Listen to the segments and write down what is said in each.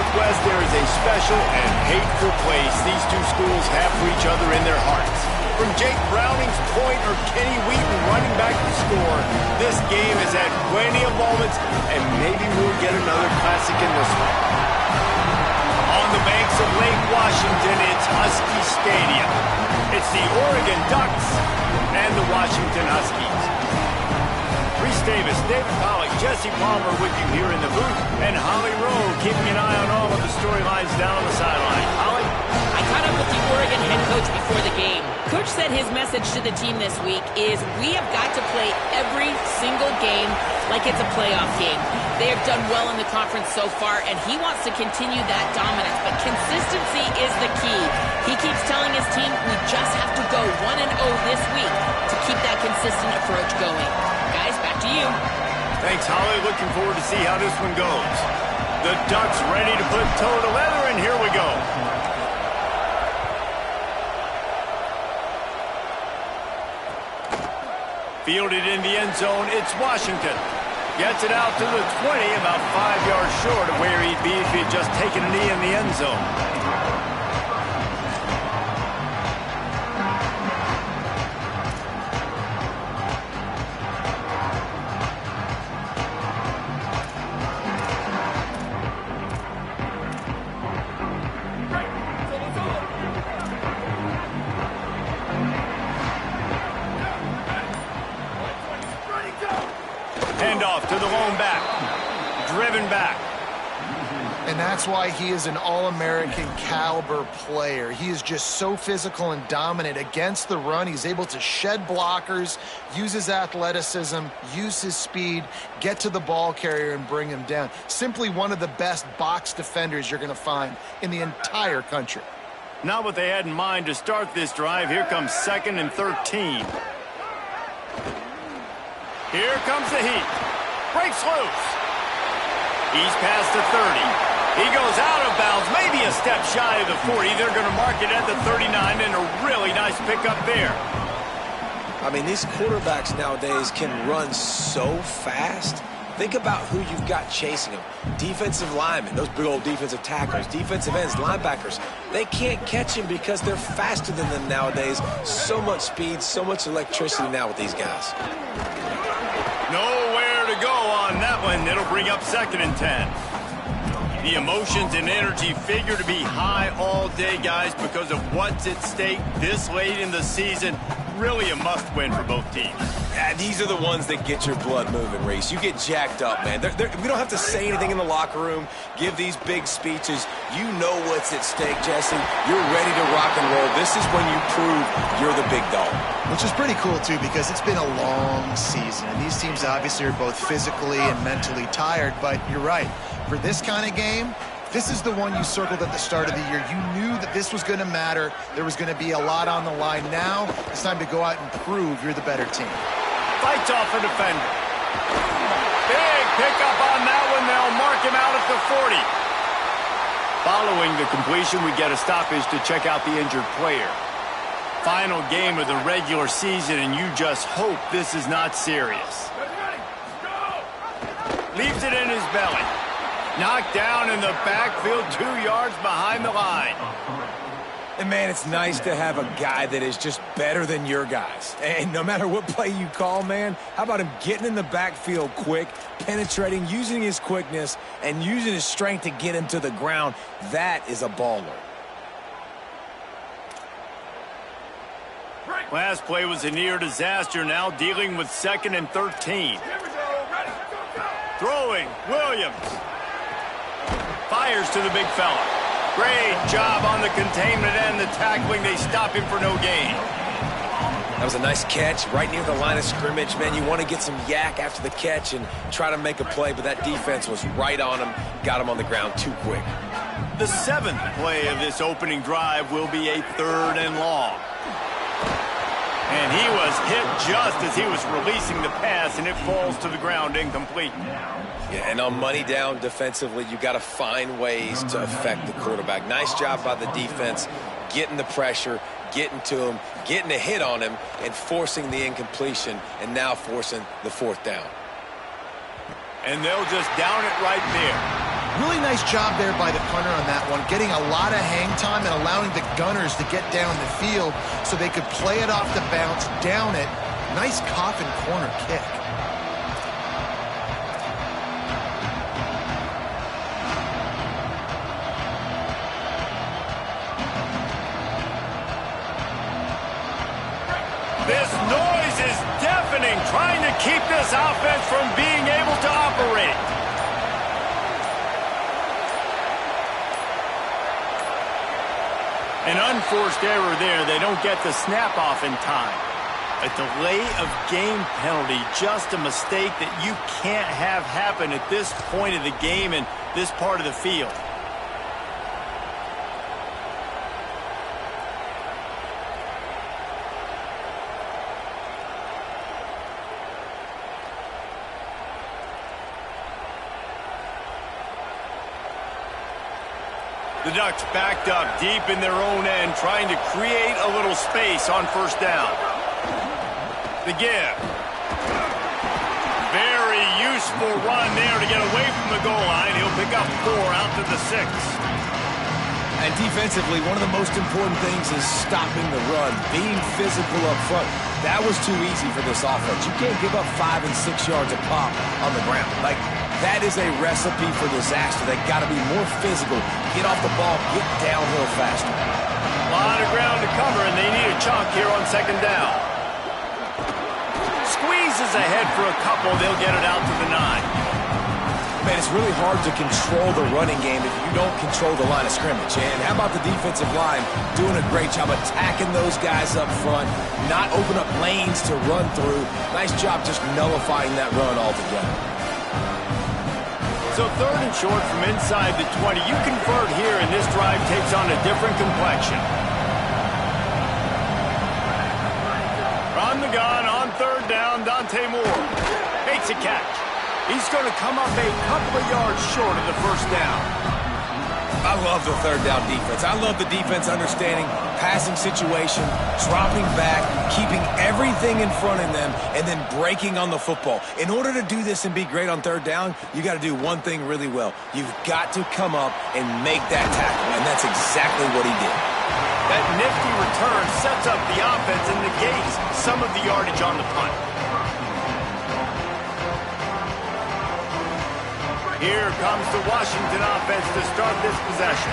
Southwest, there is a special and hateful place these two schools have for each other in their hearts. From Jake Browning's point or Kenny Wheaton running back to score, this game has had plenty of moments, and maybe we'll get another classic in this one. On the banks of Lake Washington, it's Husky Stadium. It's the Oregon Ducks and the Washington Huskies. Reese Davis, David Pollack, Jesse Palmer with you here in the booth, and Holly Rowe keeping an eye on all of the storylines down on the sideline. Holly? I caught up with the Oregon head coach before the game. Coach said his message to the team this week is we have got to play every single game like it's a playoff game. They have done well in the conference so far, and he wants to continue that dominance, but consistency is the key. He keeps telling his team we just have to go 1-0 this week to keep that consistent approach going. Guys, back to you. Thanks, Holly. Looking forward to see how this one goes. The Ducks ready to put toe to leather, and here we go. Fielded in the end zone, it's Washington. Gets it out to the 20, about 5 yards short of where he'd be if he had just taken a knee in the end zone. Handoff to the lone back. Driven back. And that's why he is an All-American caliber player. He is just so physical and dominant against the run. He's able to shed blockers, use his athleticism, use his speed, get to the ball carrier and bring him down. Simply one of the best box defenders you're going to find in the entire country. Not what they had in mind to start this drive. Here comes 2nd and 13. Here comes the heat. Breaks loose. He's past the 30. He goes out of bounds, maybe a step shy of the 40. They're going to mark it at the 39, and a really nice pickup there. I mean, these quarterbacks nowadays can run so fast. Think about who you've got chasing them. Defensive linemen, those big old defensive tackles, defensive ends, linebackers. They can't catch him because they're faster than them nowadays. So much speed, so much electricity now with these guys. Nowhere to go on that one. It'll bring up 2nd and 10. The emotions and energy figure to be high all day, guys, because of what's at stake this late in the season. Really a must-win for both teams. Yeah, these are the ones that get your blood moving, Reese. You get jacked up, man. We don't have to say anything in the locker room, give these big speeches. You know what's at stake, Jesse. You're ready to rock and roll. This is when you prove you're the big dog. Which is pretty cool, too, because it's been a long season. And these teams obviously are both physically and mentally tired, but you're right. For this kind of game, this is the one you circled at the start of the year. You knew that this was going to matter. There was going to be a lot on the line. Now it's time to go out and prove you're the better team. Fights off a defender. Big pickup on that one. They'll mark him out at the 40. Following the completion, we get a stoppage to check out the injured player. Final game of the regular season, and you just hope this is not serious. Leaves it in his belly. Knocked down in the backfield, 2 yards behind the line. And, man, it's nice to have a guy that is just better than your guys. And no matter what play you call, man, how about him getting in the backfield quick, penetrating, using his quickness, and using his strength to get him to the ground? That is a baller. Last play was a near disaster, now dealing with 2nd and 13. Throwing, Williams. Fires to the big fella. Great job on the containment and the tackling. They stop him for no gain. That was a nice catch right near the line of scrimmage. Man, you want to get some yak after the catch and try to make a play, but that defense was right on him, got him on the ground too quick. The 7th play of this opening drive will be a 3rd and long. And he was hit just as he was releasing the pass, and it falls to the ground incomplete. Yeah, and on money down defensively, you got to find ways to affect the quarterback. Nice job by the defense, getting the pressure, getting to him, getting a hit on him, and forcing the incompletion, and now forcing the 4th down. And they'll just down it right there. Really nice job there by the punter on that one, getting a lot of hang time and allowing the gunners to get down the field so they could play it off the bounce, down it. Nice coffin corner kick. This noise is deafening, trying to keep this offense from being able to operate. An unforced error there. They don't get the snap off in time. A delay of game penalty, just a mistake that you can't have happen at this point of the game and this part of the field. The Ducks backed up deep in their own end, trying to create a little space on first down. The give. Very useful run there to get away from the goal line. He'll pick up 4 out to the 6. And defensively, one of the most important things is stopping the run, being physical up front. That was too easy for this offense. You can't give up 5 and 6 yards a pop on the ground. Like, that is a recipe for disaster. They got to be more physical, get off the ball, get downhill faster. A lot of ground to cover, and they need a chunk here on second down. Squeezes ahead for a couple. They'll get it out to the 9. Man, it's really hard to control the running game if you don't control the line of scrimmage. And how about the defensive line doing a great job attacking those guys up front, not open up lanes to run through. Nice job just nullifying that run altogether. So 3rd and short from inside the 20. You convert here, and this drive takes on a different complexion. From the gun on 3rd down, Dante Moore makes a catch. He's going to come up a couple of yards short of the first down. I love the 3rd down defense. I love the defense understanding passing situation, dropping back, keeping everything in front of them, and then breaking on the football. In order to do this and be great on 3rd down, you got to do one thing really well. You've got to come up and make that tackle, and that's exactly what he did. That nifty return sets up the offense and negates some of the yardage on the punt. Here comes the Washington offense to start this possession.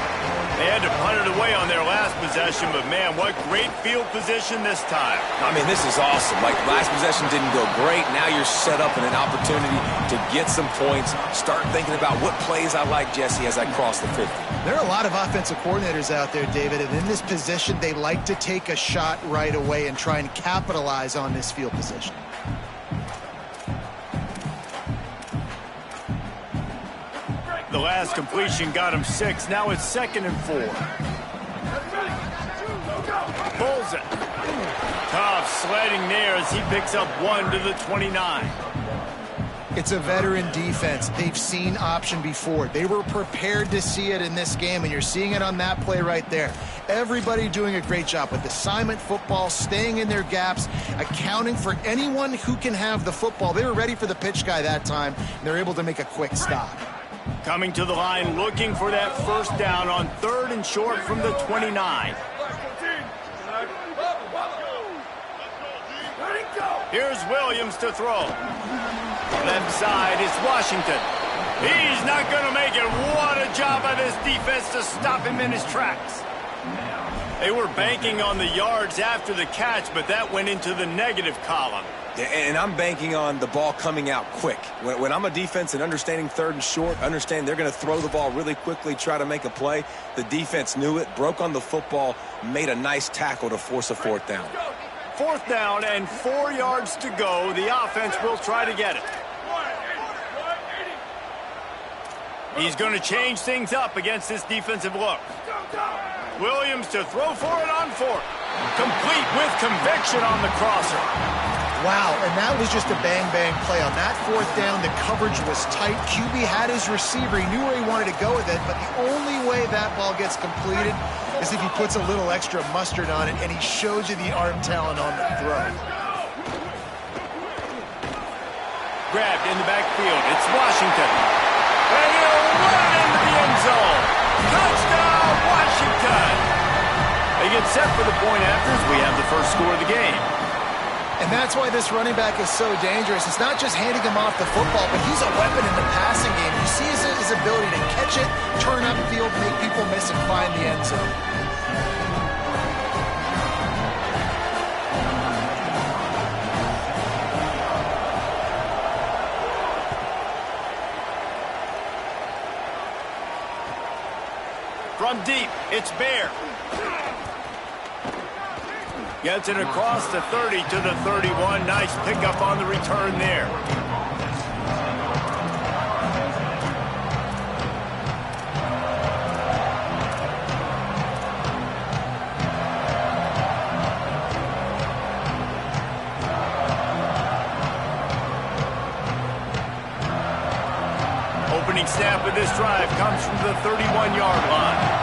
They had to punt it away on their last possession, but man, what great field position this time. I mean, this is awesome. Like, last possession didn't go great. Now you're set up in an opportunity to get some points. Start thinking about what plays I like, Jesse, as I cross the 50. There are a lot of offensive coordinators out there, David, and in this position, they like to take a shot right away and try and capitalize on this field position. The last completion got him 6. Now it's 2nd and 4. Pulls it. Tough sledding there as he picks up 1 to the 29. It's a veteran defense. They've seen option before. They were prepared to see it in this game, and you're seeing it on that play right there. Everybody doing a great job with assignment football, staying in their gaps, accounting for anyone who can have the football. They were ready for the pitch guy that time, and they're able to make a quick stop. Coming to the line, looking for that first down on 3rd and short from the 29. Here's Williams to throw. Left side is Washington. He's not going to make it. What a job by this defense to stop him in his tracks. They were banking on the yards after the catch, but that went into the negative column. Yeah, and I'm banking on the ball coming out quick. When I'm a defense and understanding 3rd and short, understand they're going to throw the ball really quickly, try to make a play. The defense knew it, broke on the football, made a nice tackle to force a 4th down. 4th down and 4 yards to go. The offense will try to get it. He's going to change things up against this defensive look. Williams to throw for it on 4th. Complete with conviction on the crosser. Wow, and that was just a bang-bang play. On that 4th down, the coverage was tight. QB had his receiver. He knew where he wanted to go with it, but the only way that ball gets completed is if he puts a little extra mustard on it, and he shows you the arm talent on the throw. Grabbed in the backfield. It's Washington. And he'll run in zone. Touchdown, Washington. They get set for the point after as we have the first score of the game. And that's why this running back is so dangerous. It's not just handing him off the football, but he's a weapon in the passing game. You see his ability to catch it, turn upfield, make people miss, and find the end zone. From deep, it's Bear. Gets it across the 30 to the 31. Nice pickup on the return there. Opening snap of this drive comes from the 31-yard line.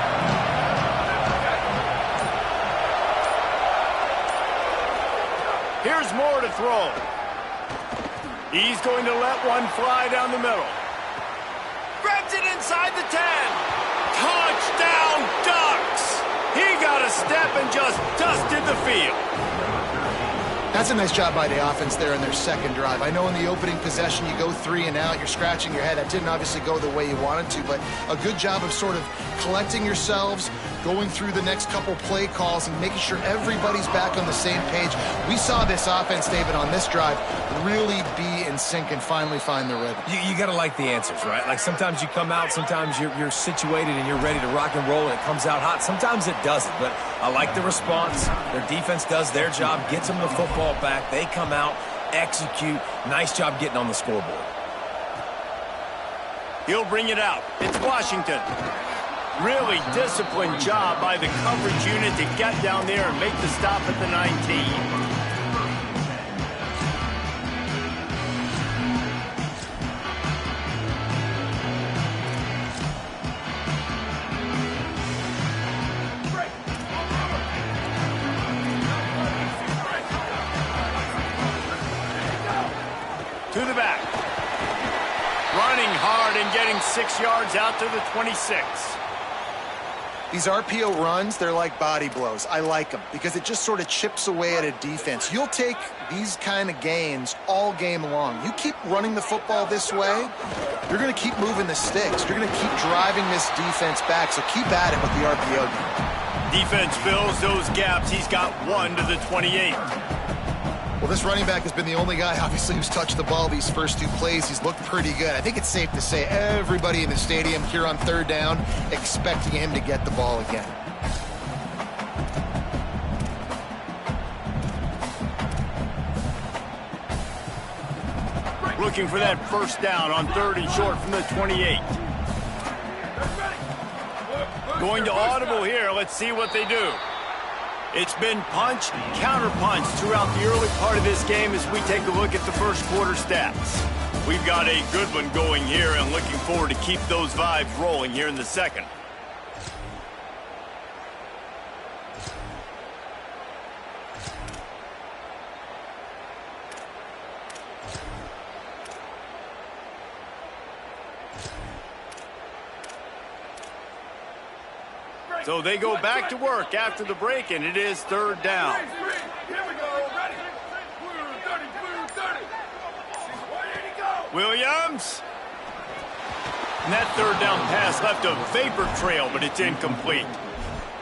Here's Moore to throw. He's going to let one fly down the middle. Grabs it inside the 10. Touchdown, Ducks! He got a step and just dusted the field. That's a nice job by the offense there in their second drive. I know in the opening possession you go 3 and out, you're scratching your head. That didn't obviously go the way you wanted to, but a good job of sort of collecting yourselves, going through the next couple play calls and making sure everybody's back on the same page. We saw this offense, David, on this drive really be in sync and finally find the rhythm. You got to like the answers, right? Like sometimes you come out, sometimes you're situated and you're ready to rock and roll and it comes out hot. Sometimes it doesn't, but I like the response. Their defense does their job, gets them the football back. They come out, execute. Nice job getting on the scoreboard. He'll bring it out. It's Washington. Really disciplined job by the coverage unit to get down there and make the stop at the 19. To the back. Running hard and getting 6 yards out to the 26. These RPO runs, they're like body blows. I like them because it just sort of chips away at a defense. You'll take these kind of gains all game long. You keep running the football this way, you're going to keep moving the sticks. You're going to keep driving this defense back, so keep at it with the RPO game. Defense fills those gaps. He's got 1 to the 28. Well, this running back has been the only guy, obviously, who's touched the ball these first 2 plays. He's looked pretty good. I think it's safe to say everybody in the stadium here on 3rd down expecting him to get the ball again. Looking for that first down on 3rd and short from the 28. Going to audible here. Let's see what they do. It's been punch, counter-punch throughout the early part of this game as we take a look at the first quarter stats. We've got a good one going here and looking forward to keep those vibes rolling here in the second. So they go back to work after the break, and it is 3rd down. Williams. And that 3rd down pass left a vapor trail, but it's incomplete.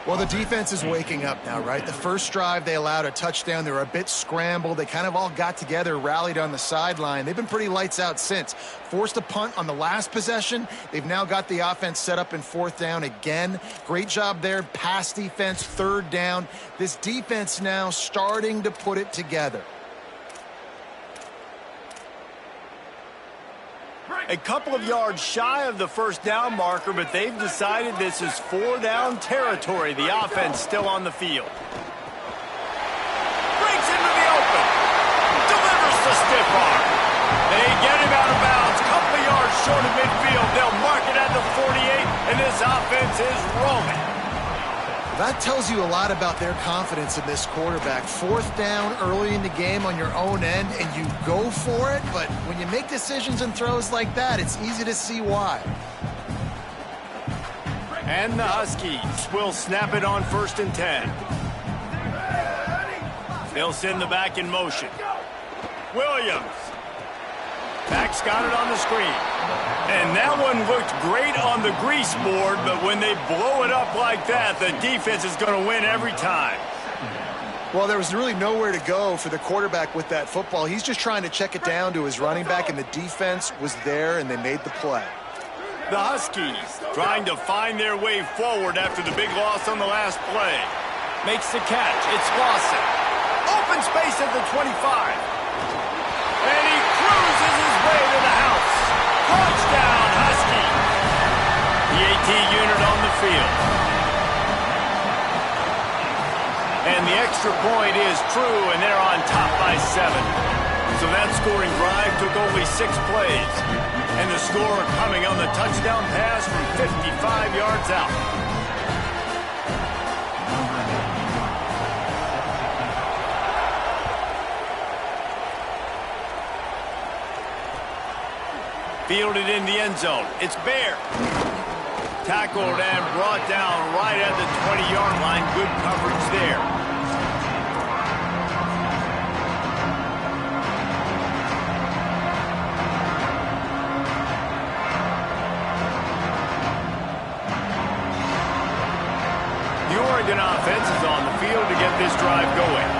Well, the defense is waking up now, right? The first drive, they allowed a touchdown. They were a bit scrambled. They kind of all got together, rallied on the sideline. They've been pretty lights out since. Forced a punt on the last possession. They've now got the offense set up in 4th down again. Great job there. Pass defense, 3rd down. This defense now starting to put it together. A couple of yards shy of the first down marker, but they've decided this is 4-down territory. The offense still on the field. Breaks into the open. Delivers the stiff arm. They get him out of bounds. Couple of yards short of midfield. They'll mark it at the 48, and this offense is rolling. That tells you a lot about their confidence in this quarterback. 4th down early in the game on your own end, and you go for it, but when you make decisions and throws like that, it's easy to see why. And the Huskies will snap it on 1st and 10. They'll send the back in motion. Williams. Back's got it on the screen. And that one looked great on the grease board, but when they blow it up like that, the defense is going to win every time. Well, there was really nowhere to go for the quarterback with that football. He's just trying to check it down to his running back, and the defense was there, and they made the play. The Huskies trying to find their way forward after the big loss on the last play. Makes the catch. It's Lawson. Open space at the 25. And he cruises his way to the house. Touchdown, Husky. The AT unit on the field. And the extra point is true, and they're on top by 7. So that scoring drive took only 6 plays. And the score coming on the touchdown pass from 55 yards out. Fielded in the end zone. It's Bear. Tackled and brought down right at the 20-yard line. Good coverage there. The Oregon offense is on the field to get this drive going.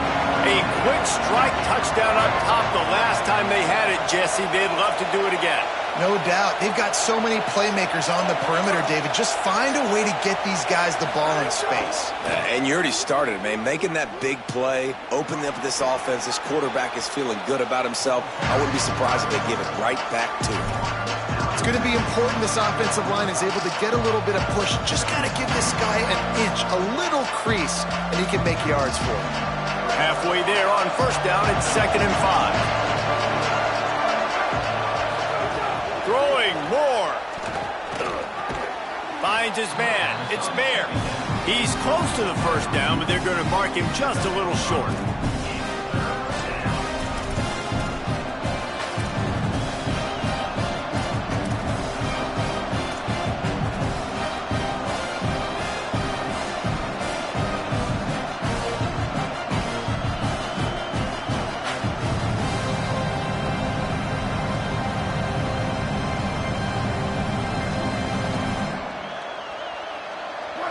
A quick strike touchdown up top the last time they had it, Jesse. They'd love to do it again. No doubt. They've got so many playmakers on the perimeter, David. Just find a way to get these guys the ball in space. And you already started, man. Making that big play, opening up this offense. This quarterback is feeling good about himself. I wouldn't be surprised if they give it right back to him. It's going to be important this offensive line is able to get a little bit of push. Just got to give this guy an inch, a little crease, and he can make yards for him. Halfway there on 1st down, it's 2nd and 5. Throwing more. Finds his man. It's Bear. He's close to the 1st down, but they're going to mark him just a little short.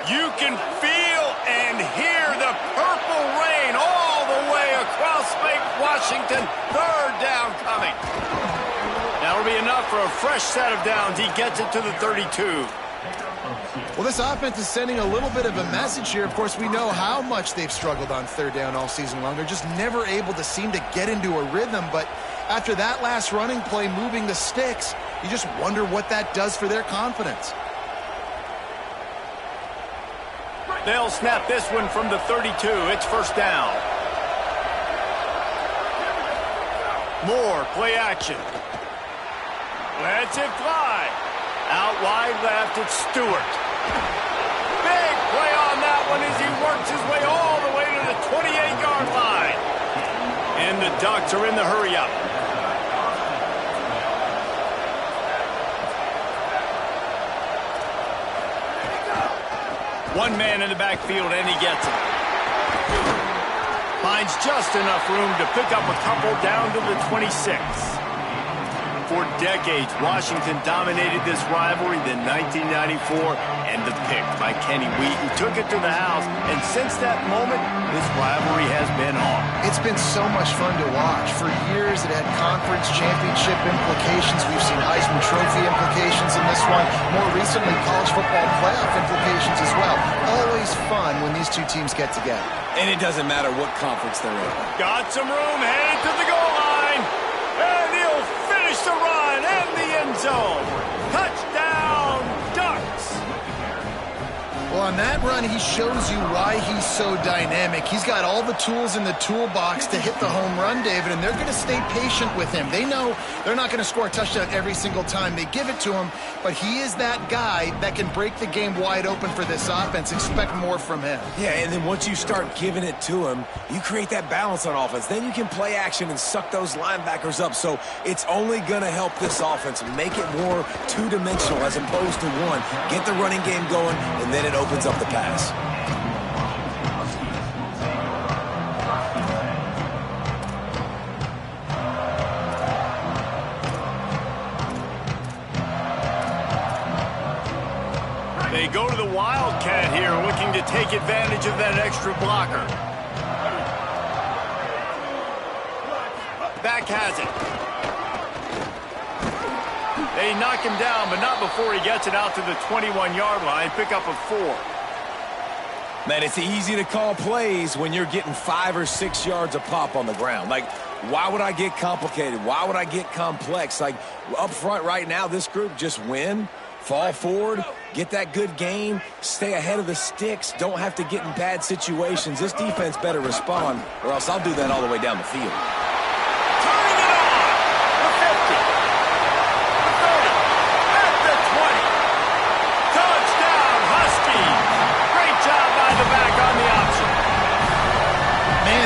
You can feel and hear the purple rain all the way across Lake Washington. 3rd down coming. That'll be enough for a fresh set of downs. He gets it to the 32. Well, this offense is sending a little bit of a message here. Of course, we know how much they've struggled on 3rd down all season long. They're just never able to seem to get into a rhythm. But after that last running play, moving the sticks, you just wonder what that does for their confidence. They'll snap this one from the 32. It's 1st down. Moore, play action. Lets it fly. Out wide left, it's Stewart. Big play on that one as he works his way all the way to the 28-yard line. And the Ducks are in the hurry-up. One man in the backfield, and he gets it. Finds just enough room to pick up a couple down to the 26. For decades, Washington dominated this rivalry. Then 1994, and the pick by Kenny Wheaton took it to the house. And since that moment, this rivalry has been on. It's been so much fun to watch. For years, it had conference championship implications. We've seen Heisman Trophy implications in this one. More recently, college football playoff implications as well. Always fun when these two teams get together. And it doesn't matter what conference they're in. Got some room, headed to the goal line. And he'll finish the run in the end zone. Touchdown, Ducks. Well, on that run, he shows you why he's so dynamic. He's got all the tools in the toolbox to hit the home run, David, and they're going to stay patient with him. They know they're not going to score a touchdown every single time they give it to him, but he is that guy that can break the game wide open for this offense. Expect more from him. Yeah, and then once you start giving it to him, you create that balance on offense. Then you can play action and suck those linebackers up. So it's only going to help this offense make it more two-dimensional as opposed to one. Get the running game going, and then it opens up the pass. They go to the Wildcat here, looking to take advantage of that extra blocker. Back has it. They knock him down, but not before he gets it out to the 21-yard line. Pick up a 4. Man, it's easy to call plays when you're getting 5 or 6 yards a pop on the ground. Like, why would I get complicated? Why would I get complex? Like, up front right now, this group just win, fall forward, get that good game, stay ahead of the sticks, don't have to get in bad situations. This defense better respond, or else I'll do that all the way down the field.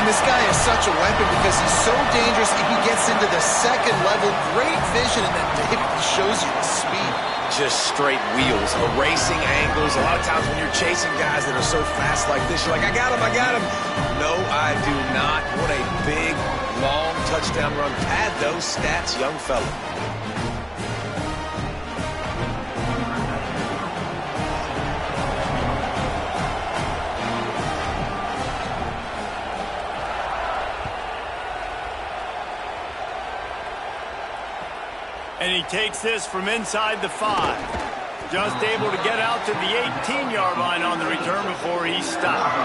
This guy is such a weapon because he's so dangerous. If he gets into the second level, great vision, and then David shows you the speed. Just straight wheels, erasing angles. A lot of times when you're chasing guys that are so fast like this, you're like, I got him, I got him. No, I do not. What a big, long touchdown run. Pad those stats, young fella. And he takes this from inside the 5. Just able to get out to the 18-yard line on the return before he stopped.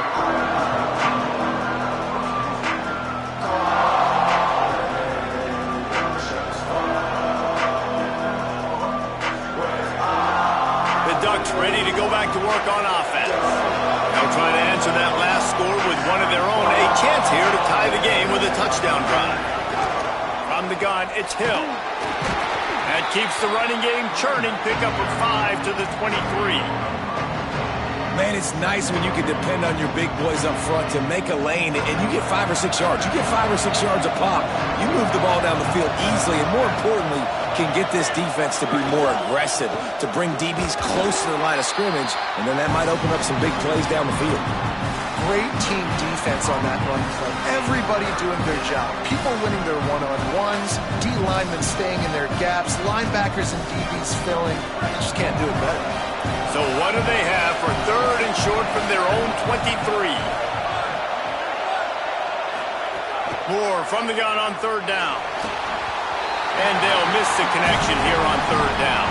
The Ducks ready to go back to work on offense. They'll try to answer that last score with one of their own. A chance here to tie the game with a touchdown drive. From the gun, it's Hill. That keeps the running game churning. Pick up a 5 to the 23. Man, it's nice when you can depend on your big boys up front to make a lane, and you get 5 or 6 yards. You get 5 or 6 yards a pop. You move the ball down the field easily, and more importantly, can get this defense to be more aggressive, to bring DBs close to the line of scrimmage, and then that might open up some big plays down the field. Great team defense on that run play. Everybody doing their job. People winning their one-on-ones, D linemen staying in their gaps, linebackers and DBs filling. They just can't do it better. So what do they have for 3rd and short from their own 23? Moore from the gun on 3rd down. And they'll miss the connection here on 3rd down.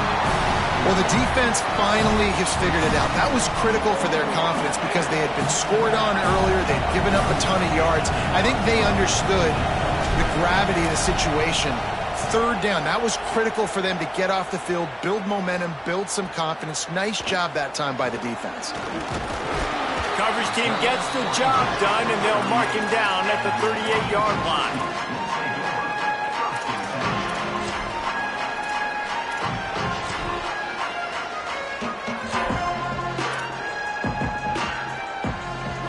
Well, the defense finally has figured it out. That was critical for their confidence because they had been scored on earlier. They'd given up a ton of yards. I think they understood the gravity of the situation. 3rd down, that was critical for them to get off the field, build momentum, build some confidence. Nice job that time by the defense. Coverage team gets the job done, and they'll mark him down at the 38-yard line.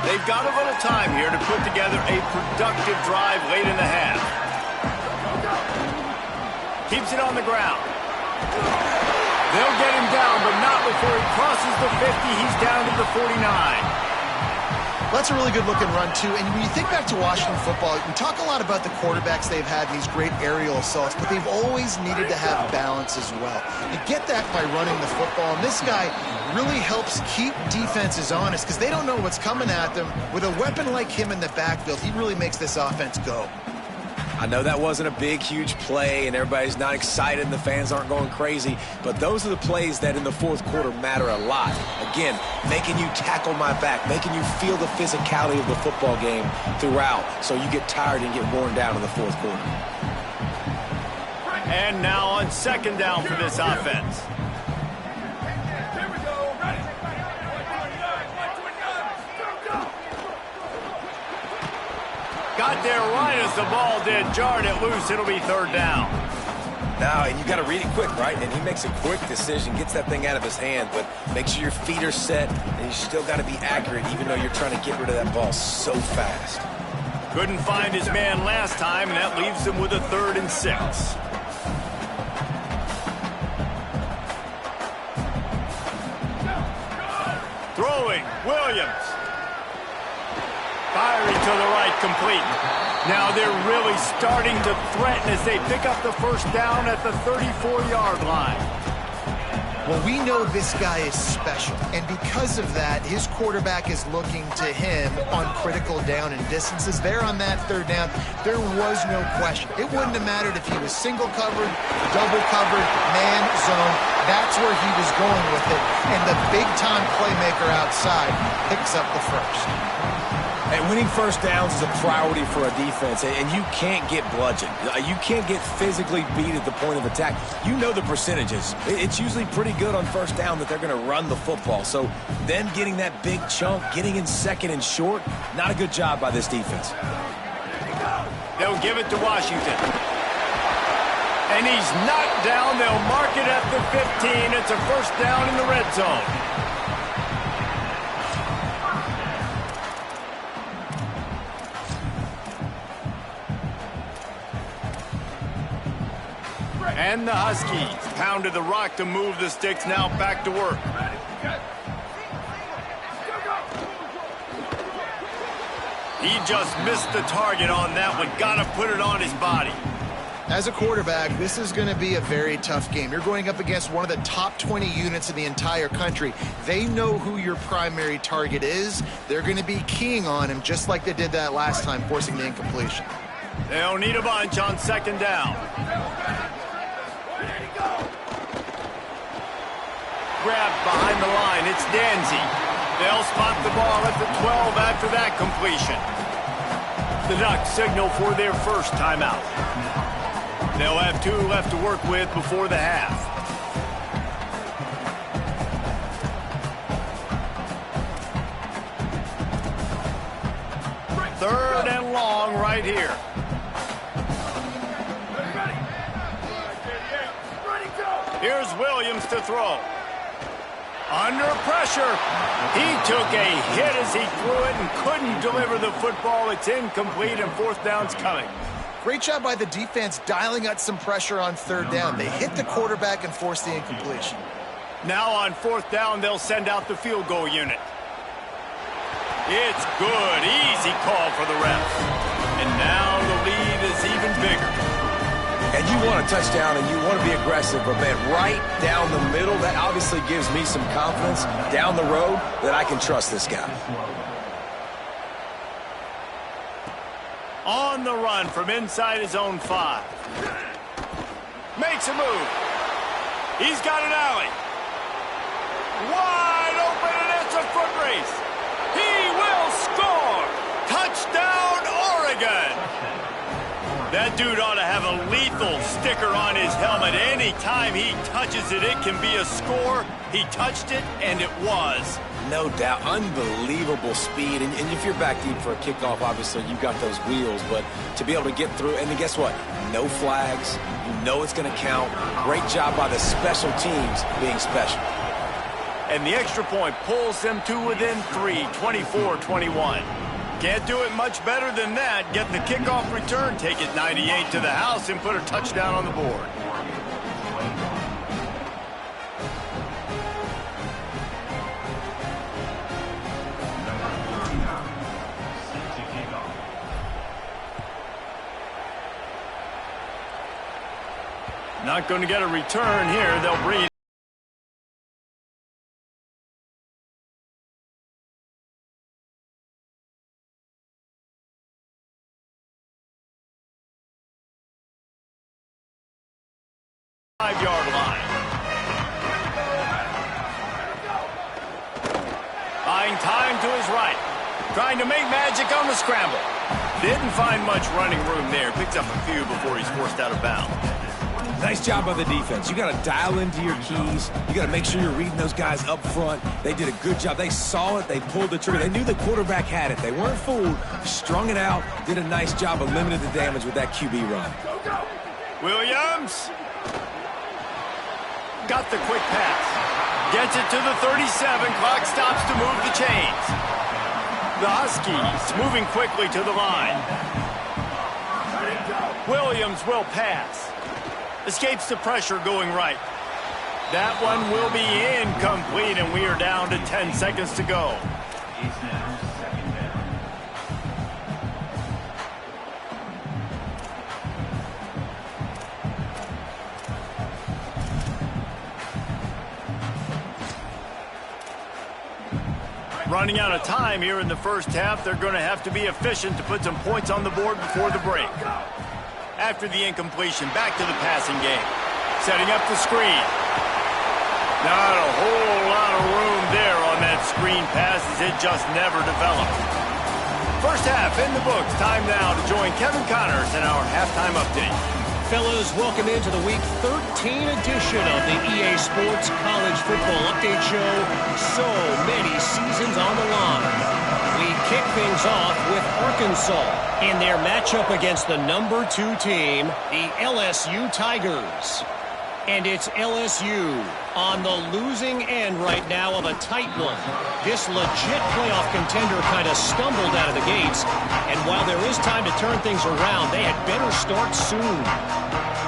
They've got a little time here to put together a productive drive late in the half. Keeps it on the ground. They'll get him down, but not before he crosses the 50. He's down to the 49. That's a really good-looking run, too. And when you think back to Washington football, we talk a lot about the quarterbacks they've had in these great aerial assaults, but they've always needed to have balance as well. You get that by running the football, and this guy really helps keep defenses honest because they don't know what's coming at them. With a weapon like him in the backfield, he really makes this offense go. I know that wasn't a big, huge play, and everybody's not excited, and the fans aren't going crazy, but those are the plays that in the 4th quarter matter a lot. Again, making you tackle my back, making you feel the physicality of the football game throughout, so you get tired and get worn down in the 4th quarter. And now on 2nd down for this offense. Got there right as the ball did. Jarred it loose. It'll be third down. Now, and you got to read it quick, right? And he makes a quick decision, gets that thing out of his hand, but make sure your feet are set, and you still got to be accurate, even though you're trying to get rid of that ball so fast. Couldn't find his man last time, and that leaves him with a 3rd and 6. Throwing, Williams. Firing to the right, complete. Now they're really starting to threaten as they pick up the first down at the 34-yard line. Well, we know this guy is special, and because of that, his quarterback is looking to him on critical down and distances. There on that 3rd down, there was no question. It wouldn't have mattered if he was single covered, double covered, man zone. That's where he was going with it, and the big-time playmaker outside picks up the first. And winning first downs is a priority for a defense, and you can't get bludgeoned. You can't get physically beat at the point of attack. You know the percentages. It's usually pretty good on first down that they're going to run the football. So then getting that big chunk, getting in 2nd and short, not a good job by this defense. They'll give it to Washington. And he's knocked down. They'll mark it at the 15. It's a first down in the red zone. And the Huskies pounded the rock to move the sticks, now back to work. He just missed the target on that one. Got to put it on his body. As a quarterback, this is going to be a very tough game. You're going up against one of the top 20 units in the entire country. They know who your primary target is. They're going to be keying on him just like they did that last time, forcing the incompletion. They'll need a bunch on 2nd down. Grabbed behind the line. It's Danzy. They'll spot the ball at the 12 after that completion. The Ducks signal for their first timeout. They'll have 2 left to work with before the half. Third and long right here. Here's Williams to throw. Under pressure. He took a hit as he threw it and couldn't deliver the football. It's incomplete and 4th down's coming. Great job by the defense dialing out some pressure on 3rd down. They hit the quarterback and forced the incompletion. Now on 4th down, they'll send out the field goal unit. It's good. Easy call for the refs. And now the lead is even bigger. And you want a touchdown and you want to be aggressive, but man, right down the middle, that obviously gives me some confidence down the road that I can trust this guy. On the run from inside his own 5. Makes a move. He's got an alley. Wide open, and it's a foot race. He will score. Touchdown, Oregon. That dude ought to have a lethal sticker on his helmet. Anytime he touches it, it can be a score. He touched it, and it was. No doubt. Unbelievable speed. And if you're back deep for a kickoff, obviously you've got those wheels. But to be able to get through, and then guess what? No flags. You know it's going to count. Great job by the special teams being special. And the extra point pulls them to within 3, 24-21. Can't do it much better than that. Get the kickoff return, take it 98 to the house, and put a touchdown on the board. Not going to get a return here. They'll bring it. Five-yard line. Buying time to his right. Trying to make magic on the scramble. Didn't find much running room there. Picks up a few before he's forced out of bounds. Nice job by the defense. You got to dial into your keys. You got to make sure you're reading those guys up front. They did a good job. They saw it. They pulled the trigger. They knew the quarterback had it. They weren't fooled. Strung it out. Did a nice job of limiting the damage with that QB run. Williams. Got the quick pass. Gets it to the 37. Clock stops to move the chains. The Huskies moving quickly to the line. Williams will pass. Escapes the pressure going right. That one will be incomplete, and we are down to 10 seconds to go. Running out of time here in the first half. They're going to have to be efficient to put some points on the board before the break. After the incompletion, back to the passing game. Setting up the screen. Not a whole lot of room there on that screen pass as it just never developed. First half in the books. Time now to join Kevin Connors in our halftime update. Fellas, welcome into the Week 13 edition of the EA Sports College Football Update Show. So many seasons on the line. We kick things off with Arkansas in their matchup against the number 2 team, the LSU Tigers. And it's LSU on the losing end right now of a tight one. This legit playoff contender kind of stumbled out of the gates. And while there is time to turn things around, they had better start soon.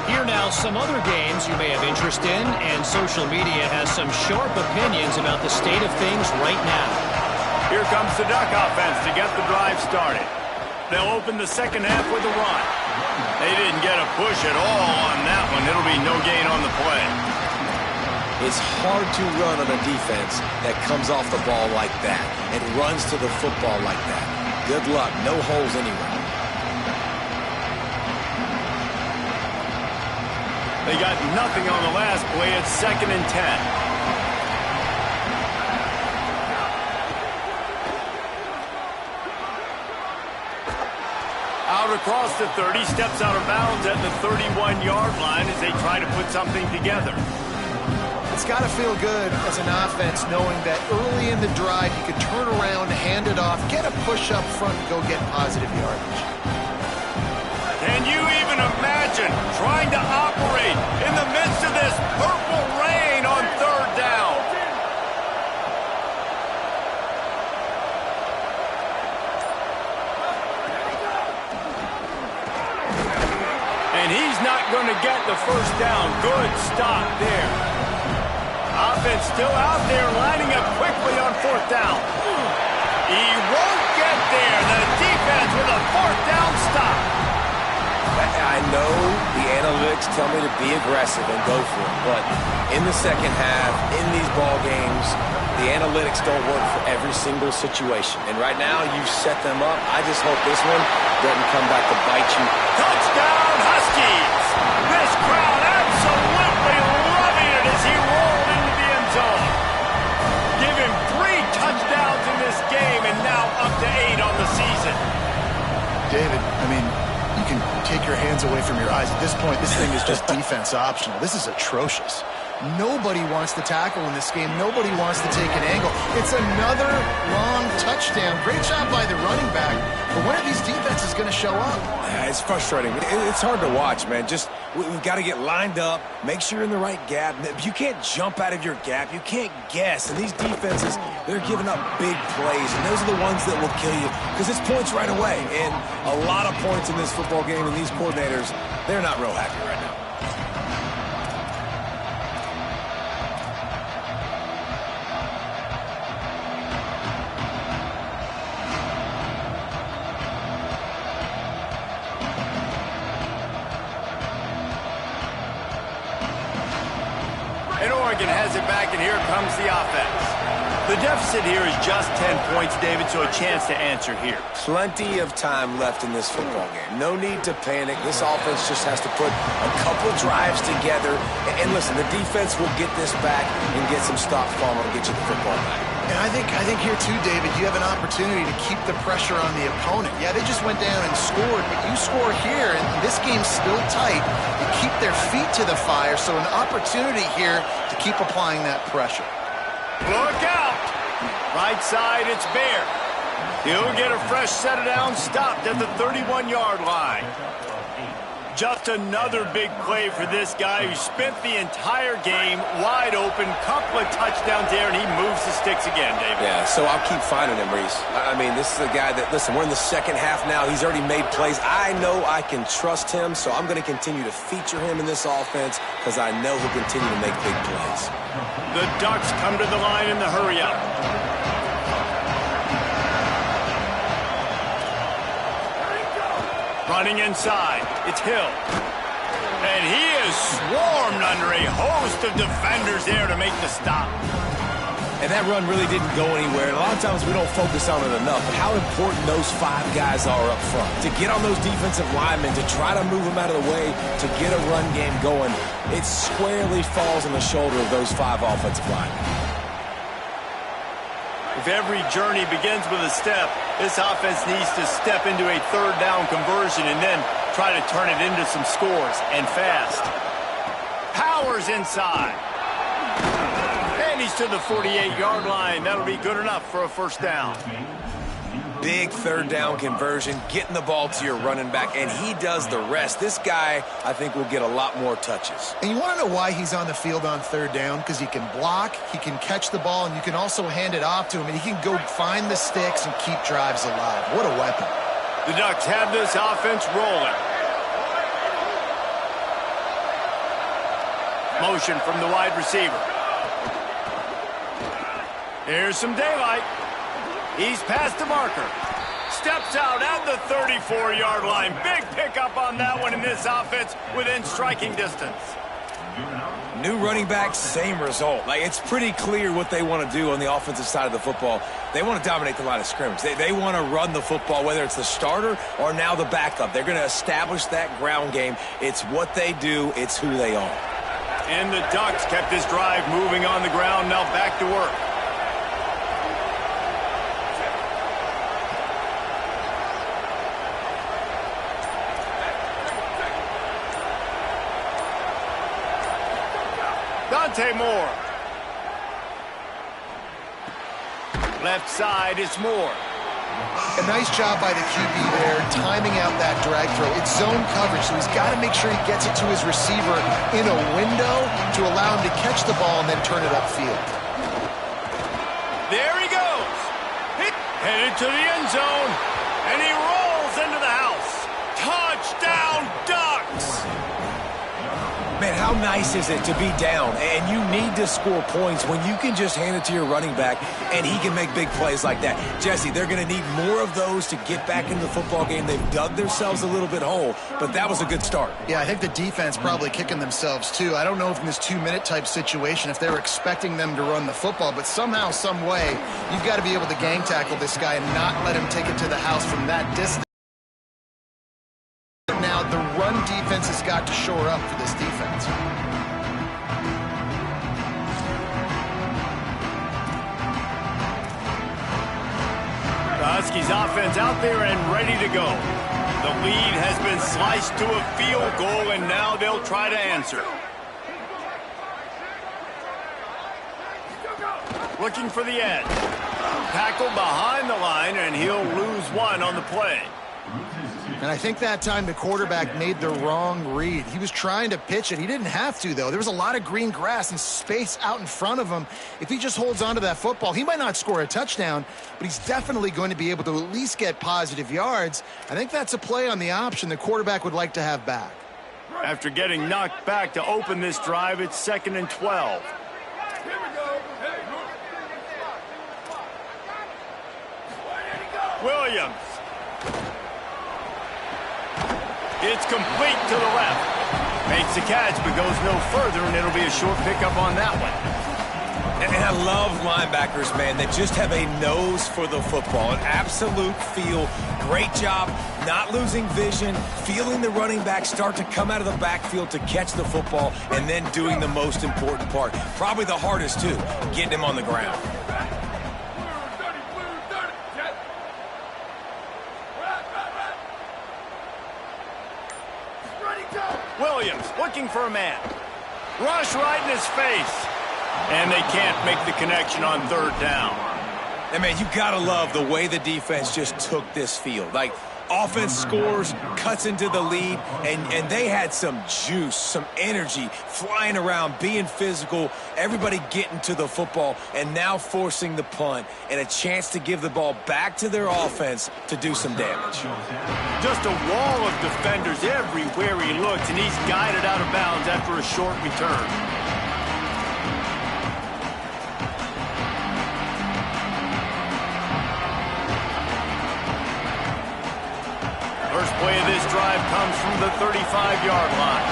Here now, some other games you may have interest in, and social media has some sharp opinions about the state of things right now. Here comes the Duck offense to get the drive started. They'll open the second half with a run. They didn't get a push at all on that one. It'll be no gain on the play. It's hard to run on a defense that comes off the ball like that and runs to the football like that. Good luck. No holes anywhere. They got nothing on the last play. It's 2nd and 10. Out across the 30, steps out of bounds at the 31-yard line as they try to put something together. It's got to feel good as an offense knowing that early in the drive you could turn around, hand it off, get a push up front, and go get positive yardage. Can you even imagine trying to operate in the midst of this purple rain on 3rd down? And he's not going to get the first down. Good stop there. Offense still out there, lining up quickly on 4th down. He won't get there. The defense with a 4th down stop. I know the analytics tell me to be aggressive and go for it, but in the second half, in these ball games, the analytics don't work for every single situation. And right now, you've set them up. I just hope this one doesn't come back to bite you. Touchdown, Huskies! This crowd absolutely loving it as he rolled into the end zone. Give him 3 touchdowns in this game and now up to 8 on the season. David, I mean, you can take your hands away from your eyes. At this point, this thing is just defense optional. This is atrocious. Nobody wants to tackle in this game. Nobody wants to take an angle. It's another long touchdown. Great job by the running back. But when are these defenses going to show up? Yeah, it's frustrating. It's hard to watch, man. We've got to get lined up, make sure you're in the right gap. You can't jump out of your gap. You can't guess. And these defenses, they're giving up big plays, and those are the ones that will kill you because it's points right away. And a lot of points in this football game, and these coordinators, they're not real happy right now. And Oregon has it back, and here comes the offense. The deficit here is just 10 points, David, so a chance to answer here. Plenty of time left in this football game. No need to panic. This offense just has to put a couple drives together. And listen, the defense will get this back and get some stops, Palmer, and get you the football back. And I think here too, David, you have an opportunity to keep the pressure on the opponent. Yeah, they just went down and scored, but you score here, and this game's still tight. You keep their feet to the fire, so an opportunity here to keep applying that pressure. Look out! Right side, it's Bear. He'll get a fresh set of downs stopped at the 31-yard line. Just another big play for this guy who spent the entire game wide open, couple of touchdowns there, and he moves the sticks again, David. Yeah, so I'll keep finding him, Reese. I mean, this is a guy that, listen, we're in the second half now. He's already made plays. I know I can trust him, so I'm going to continue to feature him in this offense because I know he'll continue to make big plays. The Ducks come to the line in the hurry-up. Running inside, it's Hill. And he is swarmed under a host of defenders there to make the stop. And that run really didn't go anywhere. And a lot of times we don't focus on it enough, but how important those 5 guys are up front. To get on those defensive linemen, to try to move them out of the way, to get a run game going, it squarely falls on the shoulder of those 5 offensive linemen. If every journey begins with a step, this offense needs to step into a third down conversion and then try to turn it into some scores, and fast. Powers inside. And he's to the 48-yard line. That'll be good enough for a first down. Big third down conversion, getting the ball to your running back, and he does the rest. This guy, I think, will get a lot more touches. And you want to know why he's on the field on third down? Because he can block, he can catch the ball, and you can also hand it off to him, and he can go find the sticks and keep drives alive. What a weapon. The Ducks have this offense rolling. Motion from the wide receiver. Here's some daylight. He's past the marker. Steps out at the 34-yard line. Big pickup on that one in this offense within striking distance. New running back, same result. Like, it's pretty clear what they want to do on the offensive side of the football. They want to dominate the line of scrimmage. They want to run the football, whether it's the starter or now the backup. They're going to establish that ground game. It's what they do. It's who they are. And the Ducks kept this drive moving on the ground. Now back to work. Moore. Left side is Moore. A nice job by the QB there, timing out that drag throw. It's zone coverage, so he's got to make sure he gets it to his receiver in a window to allow him to catch the ball and then turn it upfield. There he goes. Headed to the end zone, and he rolls into the house. Touchdown, Ducks! Man, how nice is it to be down, and you need to score points when you can just hand it to your running back, and he can make big plays like that. Jesse, they're going to need more of those to get back into the football game. They've dug themselves a little bit whole, but that was a good start. Yeah, I think the defense probably kicking themselves, too. I don't know if in this 2-minute type situation, if they were expecting them to run the football, but somehow, some way, you've got to be able to gang tackle this guy and not let him take it to the house from that distance. Now, the run defense has got to shore up for this defense. The Huskies offense out there and ready to go. The lead has been sliced to a field goal, and now they'll try to answer. Looking for the edge. Tackled behind the line, and he'll lose one on the play. And I think that time the quarterback made the wrong read. He was trying to pitch it. He didn't have to, though. There was a lot of green grass and space out in front of him. If he just holds on to that football, he might not score a touchdown, but he's definitely going to be able to at least get positive yards. I think that's a play on the option the quarterback would like to have back. After getting knocked back to open this drive, it's 2nd and 12. Williams. It's complete to the left. Makes the catch, but goes no further, and it'll be a short pickup on that one. And I love linebackers, man, that just have a nose for the football, an absolute feel. Great job not losing vision, feeling the running back start to come out of the backfield to catch the football, and then doing the most important part. Probably the hardest, too, getting him on the ground. Williams looking for a man. Rush right in his face. And they can't make the connection on third down. And, man, you got to love the way the defense just took this field. Like, offense scores, cuts into the lead, and they had some juice, some energy, flying around, being physical, everybody getting to the football, and now forcing the punt and a chance to give the ball back to their offense to do some damage. Just a wall of defenders everywhere he looks, and he's guided out of bounds after a short return. First play of this drive comes from the 35-yard line.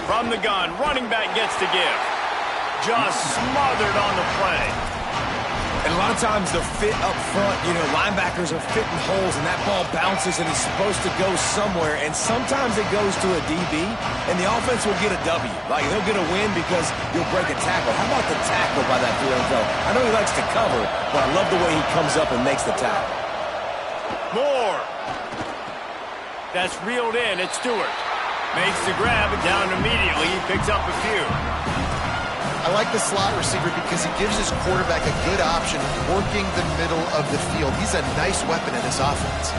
From the gun, running back gets to give. Just smothered on the play. And a lot of times the fit up front, you know, linebackers are fitting holes, and that ball bounces and it's supposed to go somewhere, and sometimes it goes to a DB, and the offense will get a W. Like, they'll get a win because you'll break a tackle. How about the tackle by that through and throw? I know he likes to cover, but I love the way he comes up and makes the tackle. More. That's reeled in. It's Stewart. Makes the grab, and down immediately. He picks up a few. I like the slot receiver because he gives his quarterback a good option working the middle of the field. He's a nice weapon in this offense.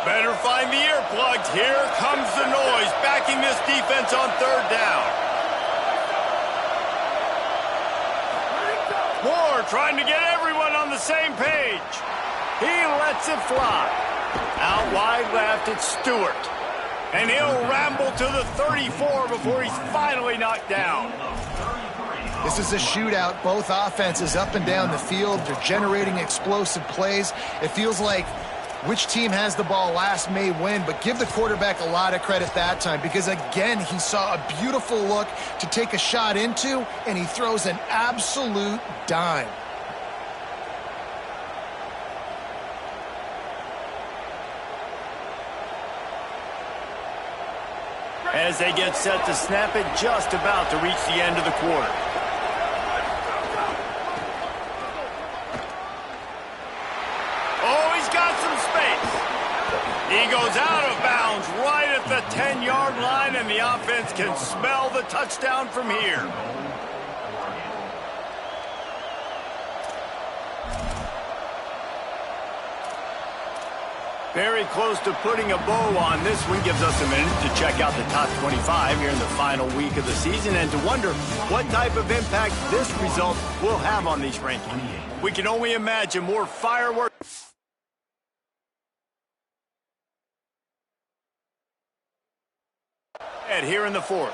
Better find the earplugs. Here comes the noise, backing this defense on third down. Moore trying to get everyone on the same page. He lets it fly. Out wide left, it's Stewart. And he'll ramble to the 34 before he's finally knocked down. This is a shootout. Both offenses up and down the field. They're generating explosive plays. It feels like which team has the ball last may win, but give the quarterback a lot of credit that time because, again, he saw a beautiful look to take a shot into, and he throws an absolute dime. As they get set to snap it, just about to reach the end of the quarter. He goes out of bounds right at the 10-yard line, and the offense can smell the touchdown from here. Very close to putting a bow on this one. Gives us a minute to check out the top 25 here in the final week of the season and to wonder what type of impact this result will have on these rankings. We can only imagine more fireworks. Here in the fourth.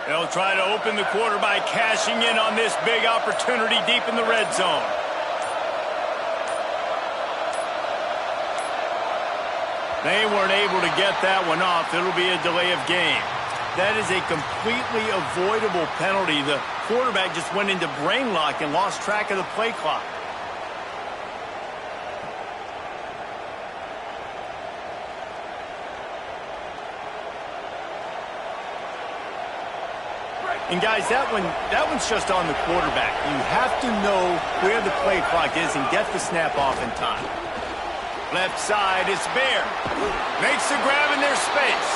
They'll try to open the quarter by cashing in on this big opportunity deep in the red zone. They weren't able to get that one off. It'll be a delay of game. That is a completely avoidable penalty. The quarterback just went into brain lock and lost track of the play clock. And guys, that one's just on the quarterback. You have to know where the play clock is and get the snap off in time. Left side, it's Bear. Makes the grab in their space.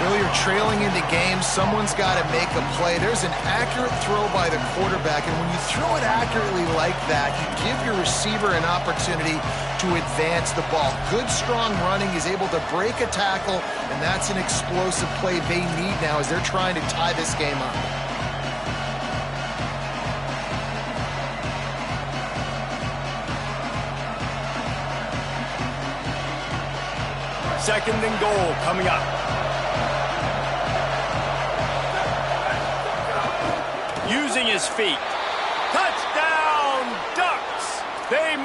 Bill, you're trailing into games. Someone's got to make a play. There's an accurate throw by the quarterback, and when you throw it accurately like that, you give your receiver an opportunity to advance the ball. Good, strong running. He's able to break a tackle, and that's an explosive play they need now as they're trying to tie this game up. Second and goal coming up. Using his feet. Touchdown, Ducks! They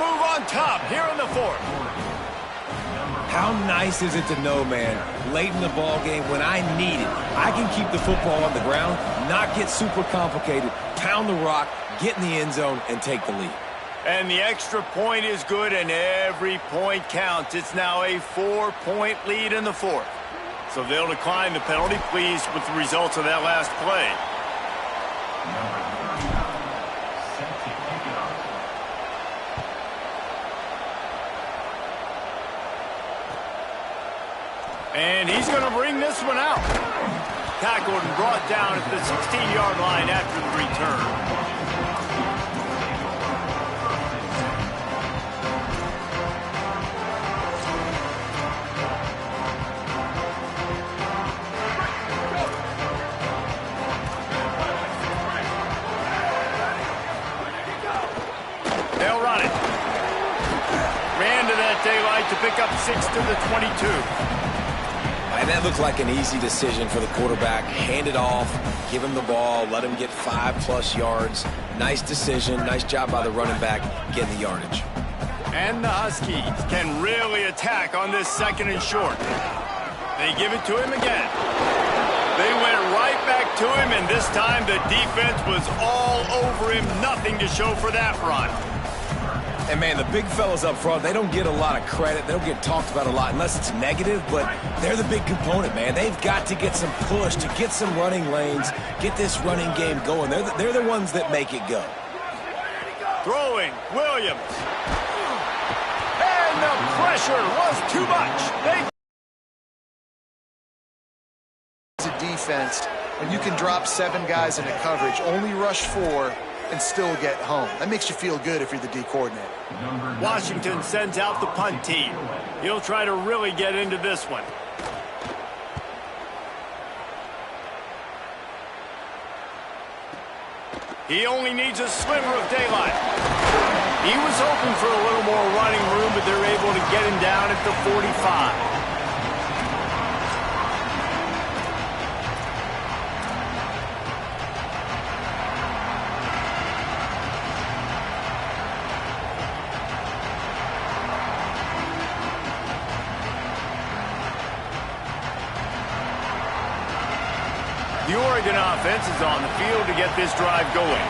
How nice is it to know, man, late in the ball game when I need it, I can keep the football on the ground, not get super complicated, pound the rock, get in the end zone, and take the lead. And the extra point is good, and every point counts. It's now a 4-point lead in the fourth. So they'll decline the penalty, pleased with the results of that last play. And he's going to bring this one out. Tackled and brought down at the 16-yard line after the return. They'll run it. Ran to that daylight to pick up 6 to the 22. And that looked like an easy decision for the quarterback. Hand it off, give him the ball, let him get 5+ yards. Nice decision, nice job by the running back getting the yardage. And the Huskies can really attack on this 2nd and short. They give it to him again. They went right back to him, and this time the defense was all over him. Nothing to show for that run. And, man, the big fellas up front, they don't get a lot of credit. They don't get talked about a lot unless it's negative, but they're the big component, man. They've got to get some push, to get some running lanes, get this running game going. They're the ones that make it go. Throwing, Williams. And the pressure was too much. As a defense, when you can drop 7 guys into coverage, only rush 4, and still get home. That makes you feel good if you're the D coordinator. Washington sends out the punt team. He'll try to really get into this one. He only needs a sliver of daylight. He was hoping for a little more running room, but they're able to get him down at the 45. The Oregon offense is on the field to get this drive going.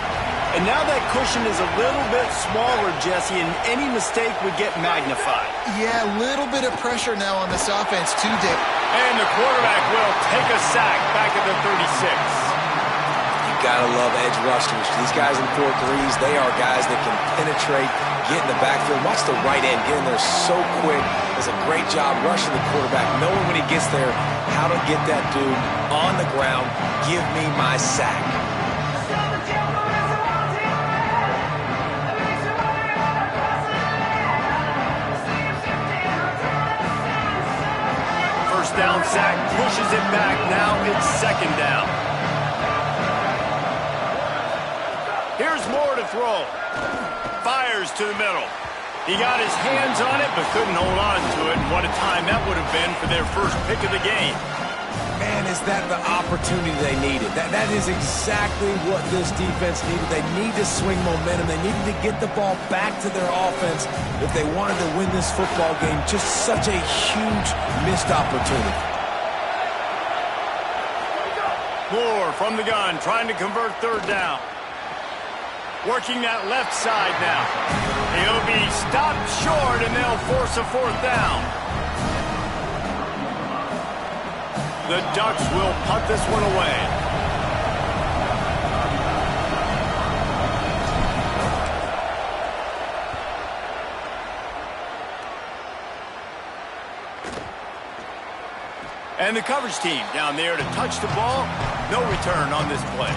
And now that cushion is a little bit smaller, Jesse, and any mistake would get magnified. Yeah, a little bit of pressure now on this offense, too, Dick. And the quarterback will take a sack back at the 36. You gotta love edge rushers. These guys in 4-3s, they are guys that can penetrate, get in the backfield. Watch the right end get in there so quick. Does a great job rushing the quarterback, knowing when he gets there how to get that dude on the ground. Give me my sack. First down sack, pushes it back. Now it's 2nd down. Here's Moore to throw. Fires to the middle. He got his hands on it, but couldn't hold on to it. And what a time that would have been for their first pick of the game. Man, is that the opportunity they needed? That is exactly what this defense needed. They need to swing momentum. They needed to get the ball back to their offense if they wanted to win this football game. Just such a huge missed opportunity. Moore from the gun, trying to convert 3rd down. Working that left side now. He'll be stopped short, and they'll force a 4th down. The Ducks will punt this one away. And the coverage team down there to touch the ball. No return on this play.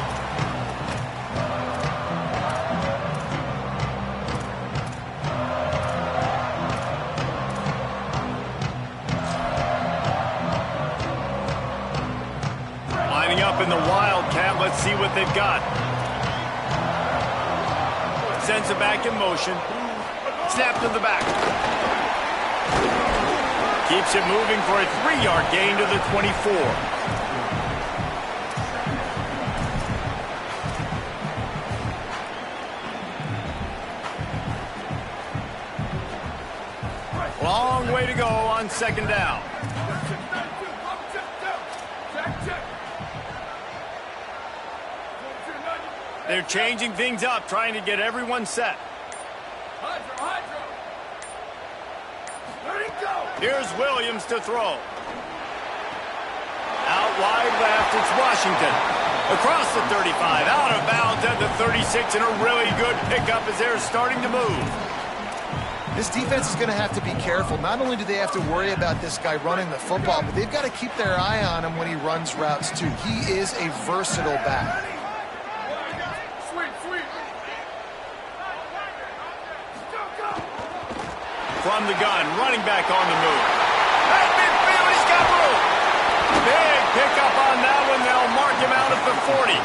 Up in the Wildcat. Let's see what they've got. Sends it back in motion. Snap to the back. Keeps it moving for a 3-yard gain to the 24. Long way to go on second down. They're changing things up, trying to get everyone set. Here's Williams to throw. Out wide left, it's Washington. Across the 35, out of bounds at the 36, and a really good pickup as they're starting to move. This defense is going to have to be careful. Not only do they have to worry about this guy running the football, but they've got to keep their eye on him when he runs routes, too. He is a versatile back. From the gun, running back on the move. At midfield, he's got room. Big pickup on that one. They'll mark him out at the 40.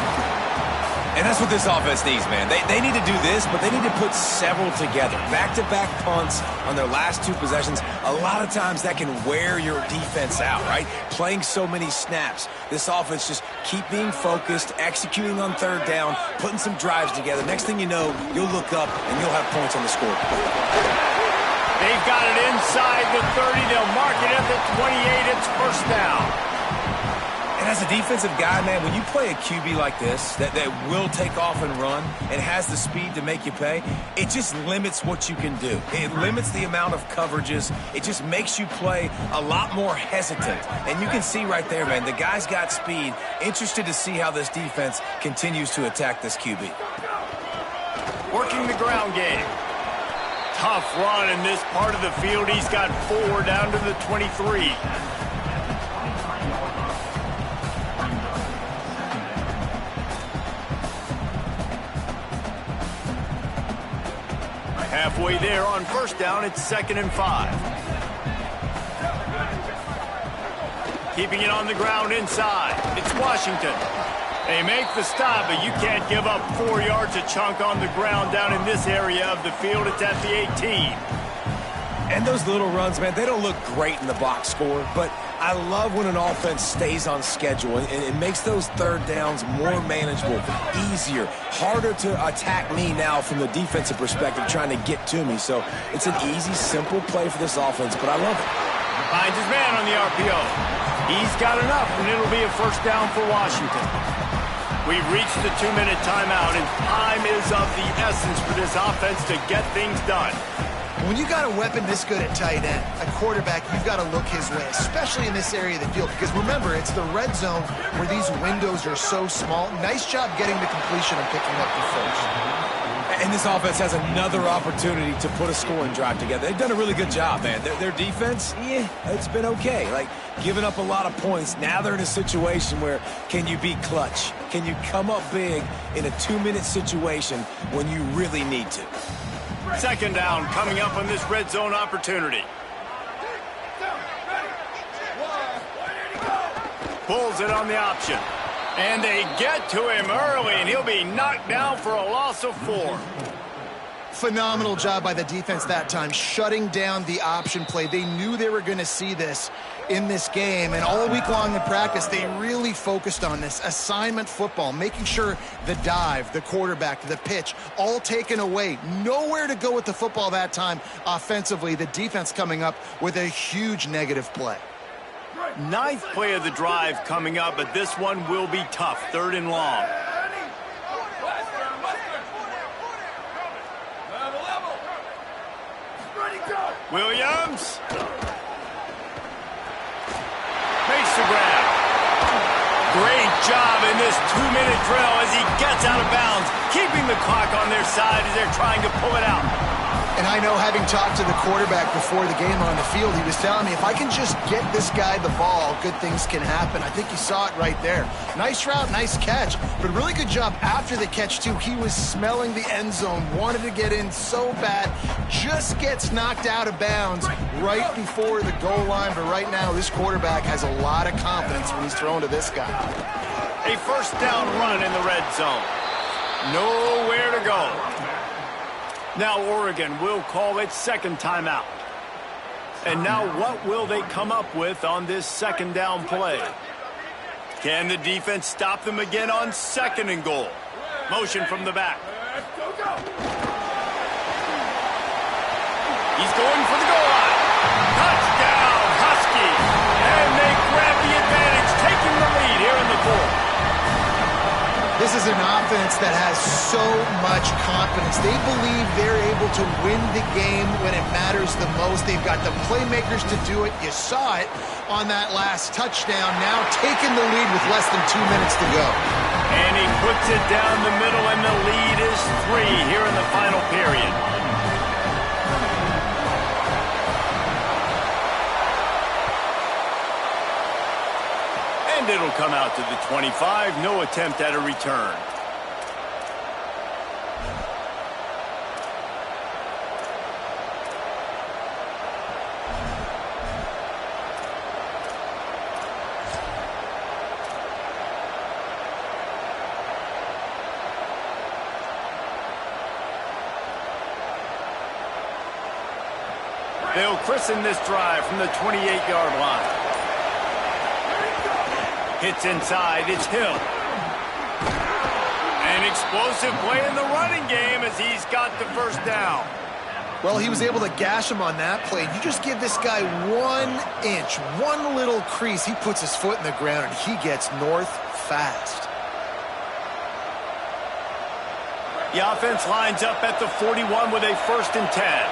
And that's what this offense needs, man. They need to do this, but they need to put several together. Back-to-back punts on their last two possessions. A lot of times that can wear your defense out, right? Playing so many snaps. This offense just keep being focused, executing on third down, putting some drives together. Next thing you know, you'll look up and you'll have points on the score. They've got it inside the 30. They'll mark it at the 28. It's first down. And as a defensive guy, man, when you play a QB like this that will take off and run and has the speed to make you pay, it just limits what you can do. It limits the amount of coverages. It just makes you play a lot more hesitant. And you can see right there, man, the guy's got speed. Interested to see how this defense continues to attack this QB. Working the ground game. Tough run in this part of the field. He's got 4 down to the 23. Halfway there on first down, it's 2nd and 5. Keeping it on the ground inside. It's Washington. They make the stop, but you can't give up 4 yards a chunk on the ground down in this area of the field. It's at the 18. And those little runs, man, they don't look great in the box score, but I love when an offense stays on schedule, and it makes those third downs more manageable, easier, harder to attack me now from the defensive perspective trying to get to me. So it's an easy, simple play for this offense, but I love it. Finds his man on the RPO. He's got enough, and it'll be a first down for Washington. We've reached the 2-minute timeout, and time is of the essence for this offense to get things done. When you got a weapon this good at tight end, a quarterback, you've got to look his way, especially in this area of the field. Because remember, it's the red zone where these windows are so small. Nice job getting the completion and picking up the first. And this offense has another opportunity to put a scoring drive together. They've done a really good job, man. Their defense, yeah, it's been okay. Like, giving up a lot of points. Now they're in a situation where can you be clutch? Can you come up big in a 2-minute situation when you really need to? 2nd down coming up on this red zone opportunity. Pulls it on the option. And they get to him early, and he'll be knocked down for a loss of 4. Phenomenal job by the defense that time, shutting down the option play. They knew they were going to see this in this game, and all week long in practice, they really focused on this assignment football, making sure the dive, the quarterback, the pitch, all taken away. Nowhere to go with the football that time offensively. The defense coming up with a huge negative play. 9th play of the drive coming up, but this one will be tough. 3rd and long. Williams makes the grab. Great job in this 2-minute drill as he gets out of bounds, keeping the clock on their side as they're trying to pull it out. And I know, having talked to the quarterback before the game on the field, he was telling me, if I can just get this guy the ball, good things can happen. I think you saw it right there. Nice route, nice catch, but really good job after the catch, too. He was smelling the end zone, wanted to get in so bad, just gets knocked out of bounds right before the goal line. But right now, this quarterback has a lot of confidence when he's throwing to this guy. A first down run in the red zone. Nowhere to go. Now Oregon will call its 2nd timeout. And now what will they come up with on this 2nd down play? Can the defense stop them again on 2nd and goal? Motion from the back. He's going for the goal line. is an offense that has so much confidence. They believe they're able to win the game when it matters the most. They've got the playmakers to do it. You saw it on that last touchdown. Now taking the lead with less than 2 minutes to go. And he puts it down the middle, and the lead is 3 here in the final period. And it'll come out to the 25. No attempt at a return. They'll christen this drive from the 28-yard line. Hits inside, it's Hill. An explosive play in the running game as he's got the first down. Well, he was able to gash him on that play. You just give this guy 1 inch, one little crease. He puts his foot in the ground, and he gets north fast. The offense lines up at the 41 with a 1st and 10.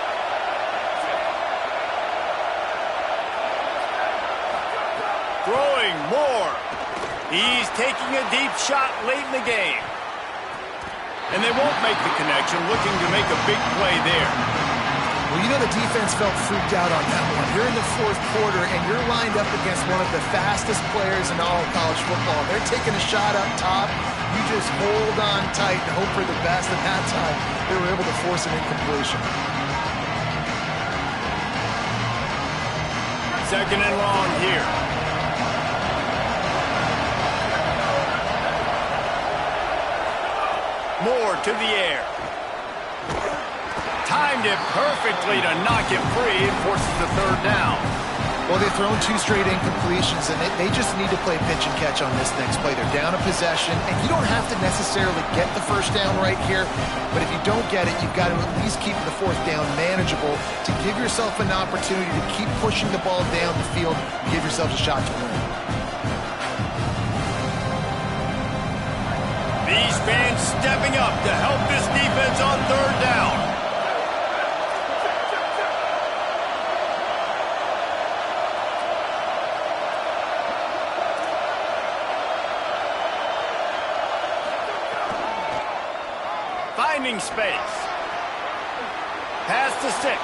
Throwing more. He's taking a deep shot late in the game. And they won't make the connection, looking to make a big play there. Well, you know the defense felt freaked out on that one. You're in the 4th quarter, and you're lined up against one of the fastest players in all of college football. They're taking a shot up top. You just hold on tight and hope for the best. At that time, they were able to force an incompletion. 2nd and long here. Moore to the air. Timed it perfectly to knock it free and forces the 3rd down. Well, they've thrown 2 straight incompletions, and they just need to play pitch and catch on this next play. They're down a possession, and you don't have to necessarily get the 1st down right here, but if you don't get it, you've got to at least keep the 4th down manageable to give yourself an opportunity to keep pushing the ball down the field and give yourselves a shot to win. These fans stepping up to help this defense on 3rd down. Finding space. Pass to 6.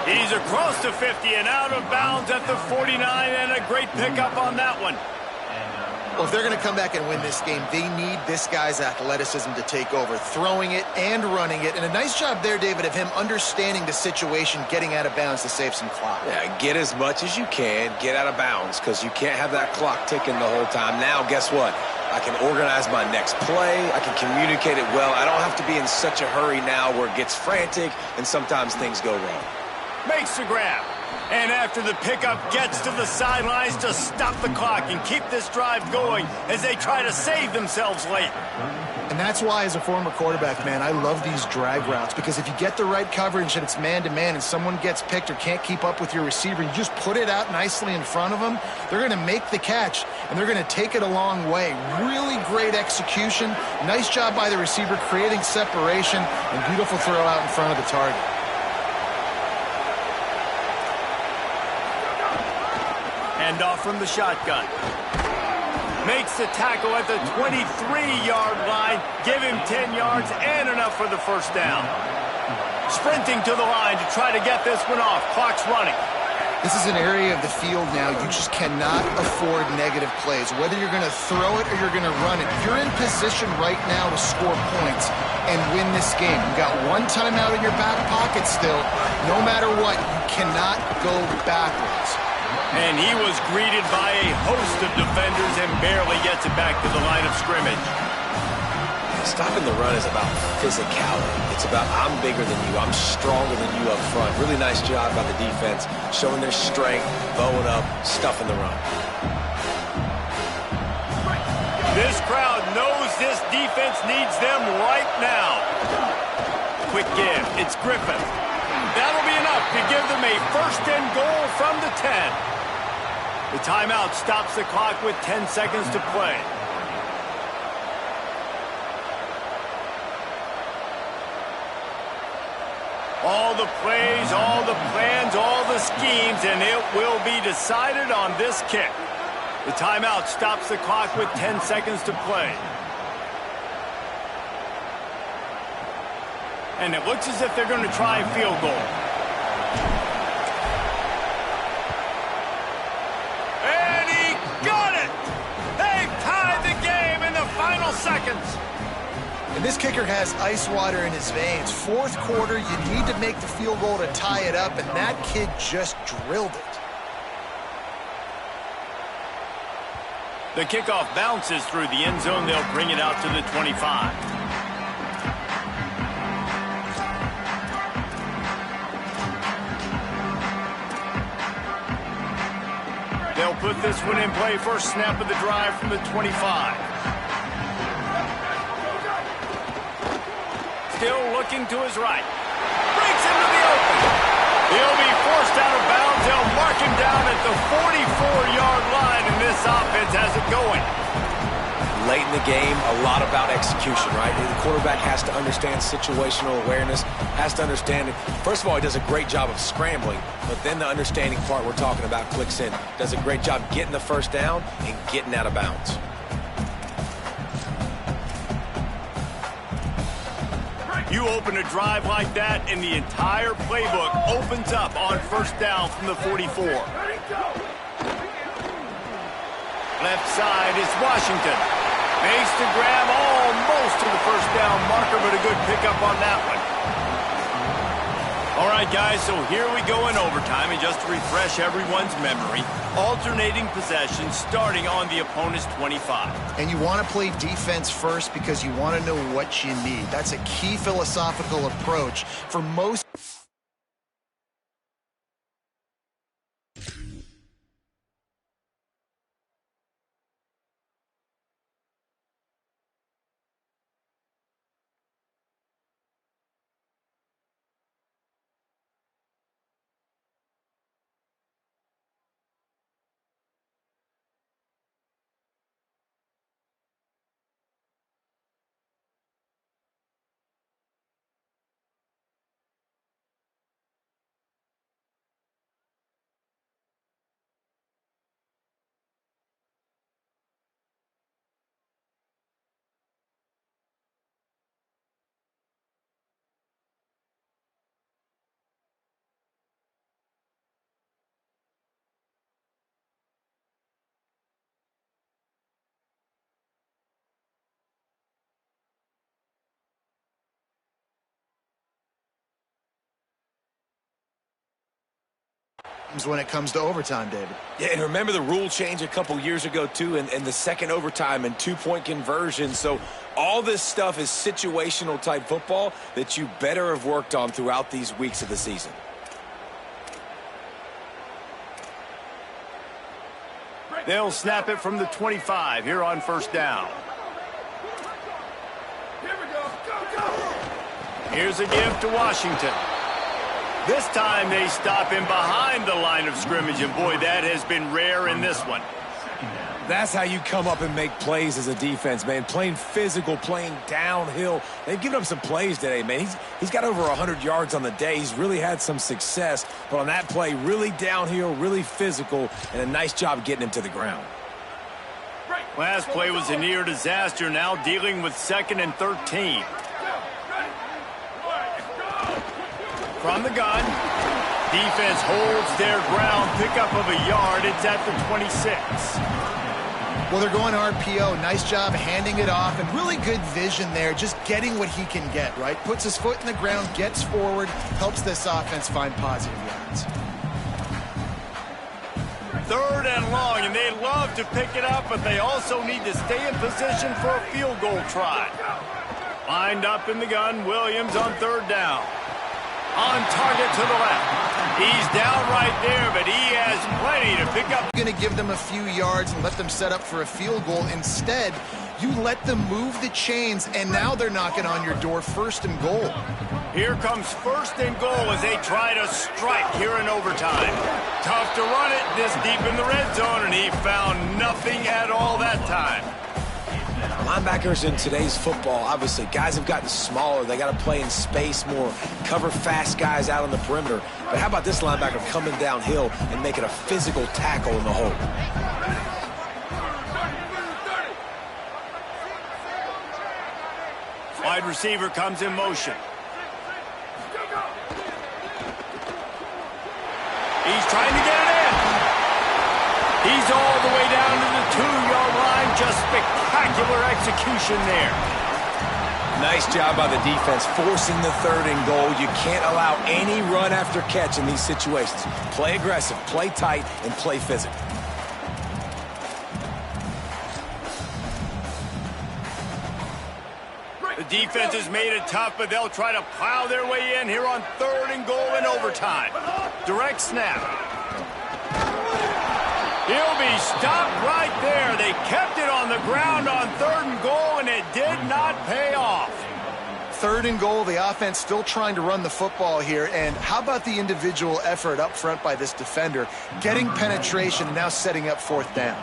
He's across the 50 and out of bounds at the 49, and a great pickup on that one. Well, if they're going to come back and win this game, they need this guy's athleticism to take over, throwing it and running it. And a nice job there, David, of him understanding the situation, getting out of bounds to save some clock. Yeah, get as much as you can, get out of bounds, because you can't have that clock ticking the whole time. Now, guess what? I can organize my next play. I can communicate it well. I don't have to be in such a hurry now where it gets frantic and sometimes things go wrong. Makes the grab. And after the pickup, gets to the sidelines to stop the clock and keep this drive going as they try to save themselves late. And that's why, as a former quarterback, man, I love these drag routes, because if you get the right coverage and it's man-to-man and someone gets picked or can't keep up with your receiver, you just put it out nicely in front of them, they're going to make the catch, and they're going to take it a long way. Really great execution. Nice job by the receiver creating separation, and beautiful throw out in front of the target. Hand off from the shotgun. Makes the tackle at the 23-yard line. Give him 10 yards and enough for the 1st down. Sprinting to the line to try to get this one off. Clock's running. This is an area of the field now you just cannot afford negative plays. Whether you're going to throw it or you're going to run it, you're in position right now to score points and win this game. You've got 1 timeout in your back pocket still. No matter what, you cannot go backwards. And he was greeted by a host of defenders and barely gets it back to the line of scrimmage. Stopping the run is about physicality. It's about I'm bigger than you, I'm stronger than you up front. Really nice job by the defense, showing their strength, bowing up, stuffing the run. This crowd knows this defense needs them right now. Quick give, it's Griffin. That'll be enough to give them a 1st and goal from the 10. The timeout stops the clock with 10 seconds to play. All the plays, all the plans, all the schemes, and it will be decided on this kick. The timeout stops the clock with 10 seconds to play. And it looks as if they're going to try a field goal. And he got it! They've tied the game in the final seconds. And this kicker has ice water in his veins. Fourth quarter, you need to make the field goal to tie it up, and that kid just drilled it. The kickoff bounces through the end zone. They'll bring it out to the 25. They'll put this one in play. First snap of the drive from the 25. Still looking to his right. Breaks into the open. He'll be forced out of bounds. They'll mark him down at the 44-yard line, and this offense has it going. Late in the game, a lot about execution, right? The quarterback has to understand situational awareness, has to understand it. First of all, he does a great job of scrambling, but then the understanding part we're talking about clicks in. Does a great job getting the first down and getting out of bounds. You open a drive like that, and the entire playbook opens up on first down from the 44. Left side is Washington. Makes the grab almost to the first down marker, but a good pickup on that one. All right, guys, so here we go in overtime, and just to refresh everyone's memory, alternating possession starting on the opponent's 25. And you want to play defense first because you want to know what you need. That's a key philosophical approach for most. When it comes to overtime, David. Yeah, and remember the rule change a couple years ago, too, and the second overtime and two-point conversion. So all this stuff is situational type football that you better have worked on throughout these weeks of the season. They'll snap it from the 25 here on first down. Here we go. Go. Here's a give to Washington. This time they stop him behind the line of scrimmage, and boy, that has been rare in this one. That's how you come up and make plays as a defense, man. Playing physical, playing downhill. They've given up some plays today, man. He's got over 100 yards on the day. He's really had some success. But on that play, really downhill, really physical, and a nice job getting him to the ground. Last play was a near disaster, now dealing with 2nd and 13. From the gun, defense holds their ground, pickup of a yard. It's at the 26. Well, they're going RPO. Nice job handing it off, and really good vision there, just getting what he can get, right? Puts his foot in the ground, gets forward, helps this offense find positive yards. 3rd and long, and they love to pick it up, but they also need to stay in position for a field goal try. Lined up in the gun, Williams on 3rd down. On target to the left. He's down right there, but he has plenty to pick up. You're going to give them a few yards and let them set up for a field goal. Instead, you let them move the chains, and now they're knocking on your door 1st and goal. Here comes 1st and goal as they try to strike here in overtime. Tough to run it this deep in the red zone, and he found nothing at all that time. Linebackers in today's football, obviously, guys have gotten smaller. They got to play in space more, cover fast guys out on the perimeter. But how about this linebacker coming downhill and making a physical tackle in the hole? Wide receiver comes in motion. He's trying to get it in. He's all the way down to the 2-yard line. Just spectacular execution there. Nice job by the defense, forcing the 3rd and goal. You can't allow any run after catch in these situations. Play aggressive, play tight, and play physical. The defense has made it tough, but they'll try to plow their way in here on 3rd and goal in overtime. Direct snap. He'll be stopped right there. They kept it on the ground on 3rd and goal, and it did not pay off. 3rd and goal, the offense still trying to run the football here. And how about the individual effort up front by this defender, getting penetration and now setting up 4th down?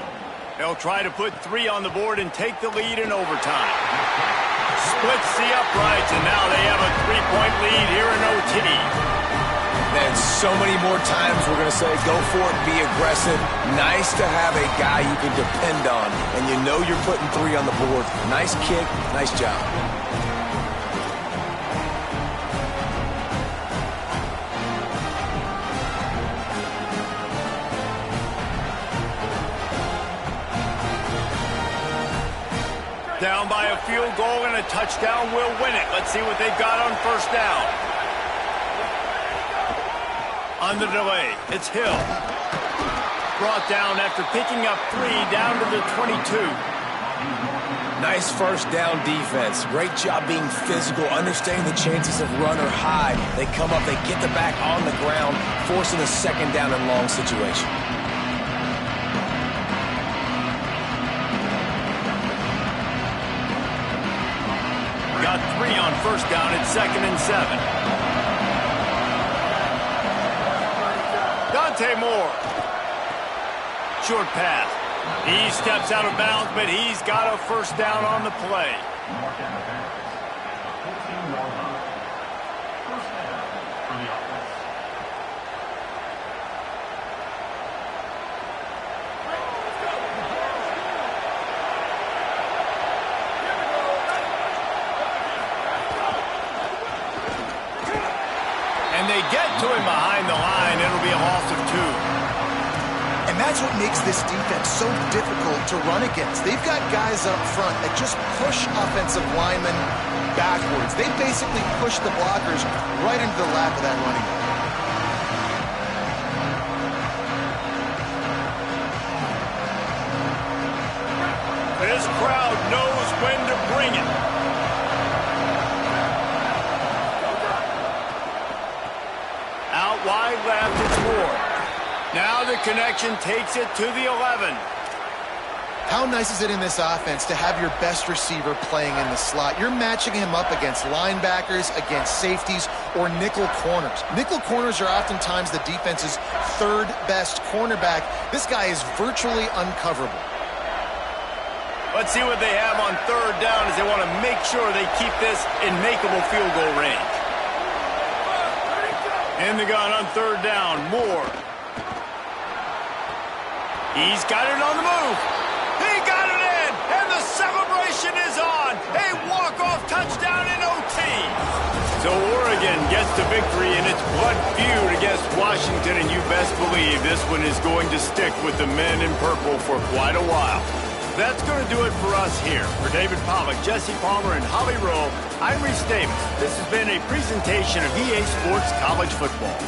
They'll try to put 3 on the board and take the lead in overtime. Splits the uprights, and now they have a 3-point lead here in OT. And so many more times we're going to say, go for it, be aggressive. Nice to have a guy you can depend on, and you know you're putting 3 on the board. Nice kick, nice job. Down by a field goal and a touchdown will win it. Let's see what they've got on 1st down. On the delay, it's Hill. Brought down after picking up 3 down to the 22. Nice 1st down defense. Great job being physical, understanding the chances of run or hide. They come up, they get the back on the ground, forcing a 2nd down and long situation. Got 3 on 1st down at 2nd and 7. Moore. Short pass. He steps out of bounds, but he's got a 1st down on the play. And they get to him behind the line. It'll be a loss of 2. And that's what makes this defense so difficult to run against. They've got guys up front that just push offensive linemen backwards. They basically push the blockers right into the lap of that running back. This crowd knows when to bring it. Out wide left, it's Moore. Now the connection takes it to the 11. How nice is it in this offense to have your best receiver playing in the slot? You're matching him up against linebackers, against safeties, or nickel corners. Nickel corners are oftentimes the defense's 3rd best cornerback. This guy is virtually uncoverable. Let's see what they have on 3rd down as they want to make sure they keep this in makeable field goal range. In the gun on 3rd down, Moore. He's got it on the move. He got it in, and the celebration is on. A walk-off touchdown in OT. So Oregon gets the victory in its blood feud against Washington, and you best believe this one is going to stick with the men in purple for quite a while. That's going to do it for us here. For David Pollack, Jesse Palmer, and Holly Rowe, I'm Reese Davis. This has been a presentation of EA Sports College Football.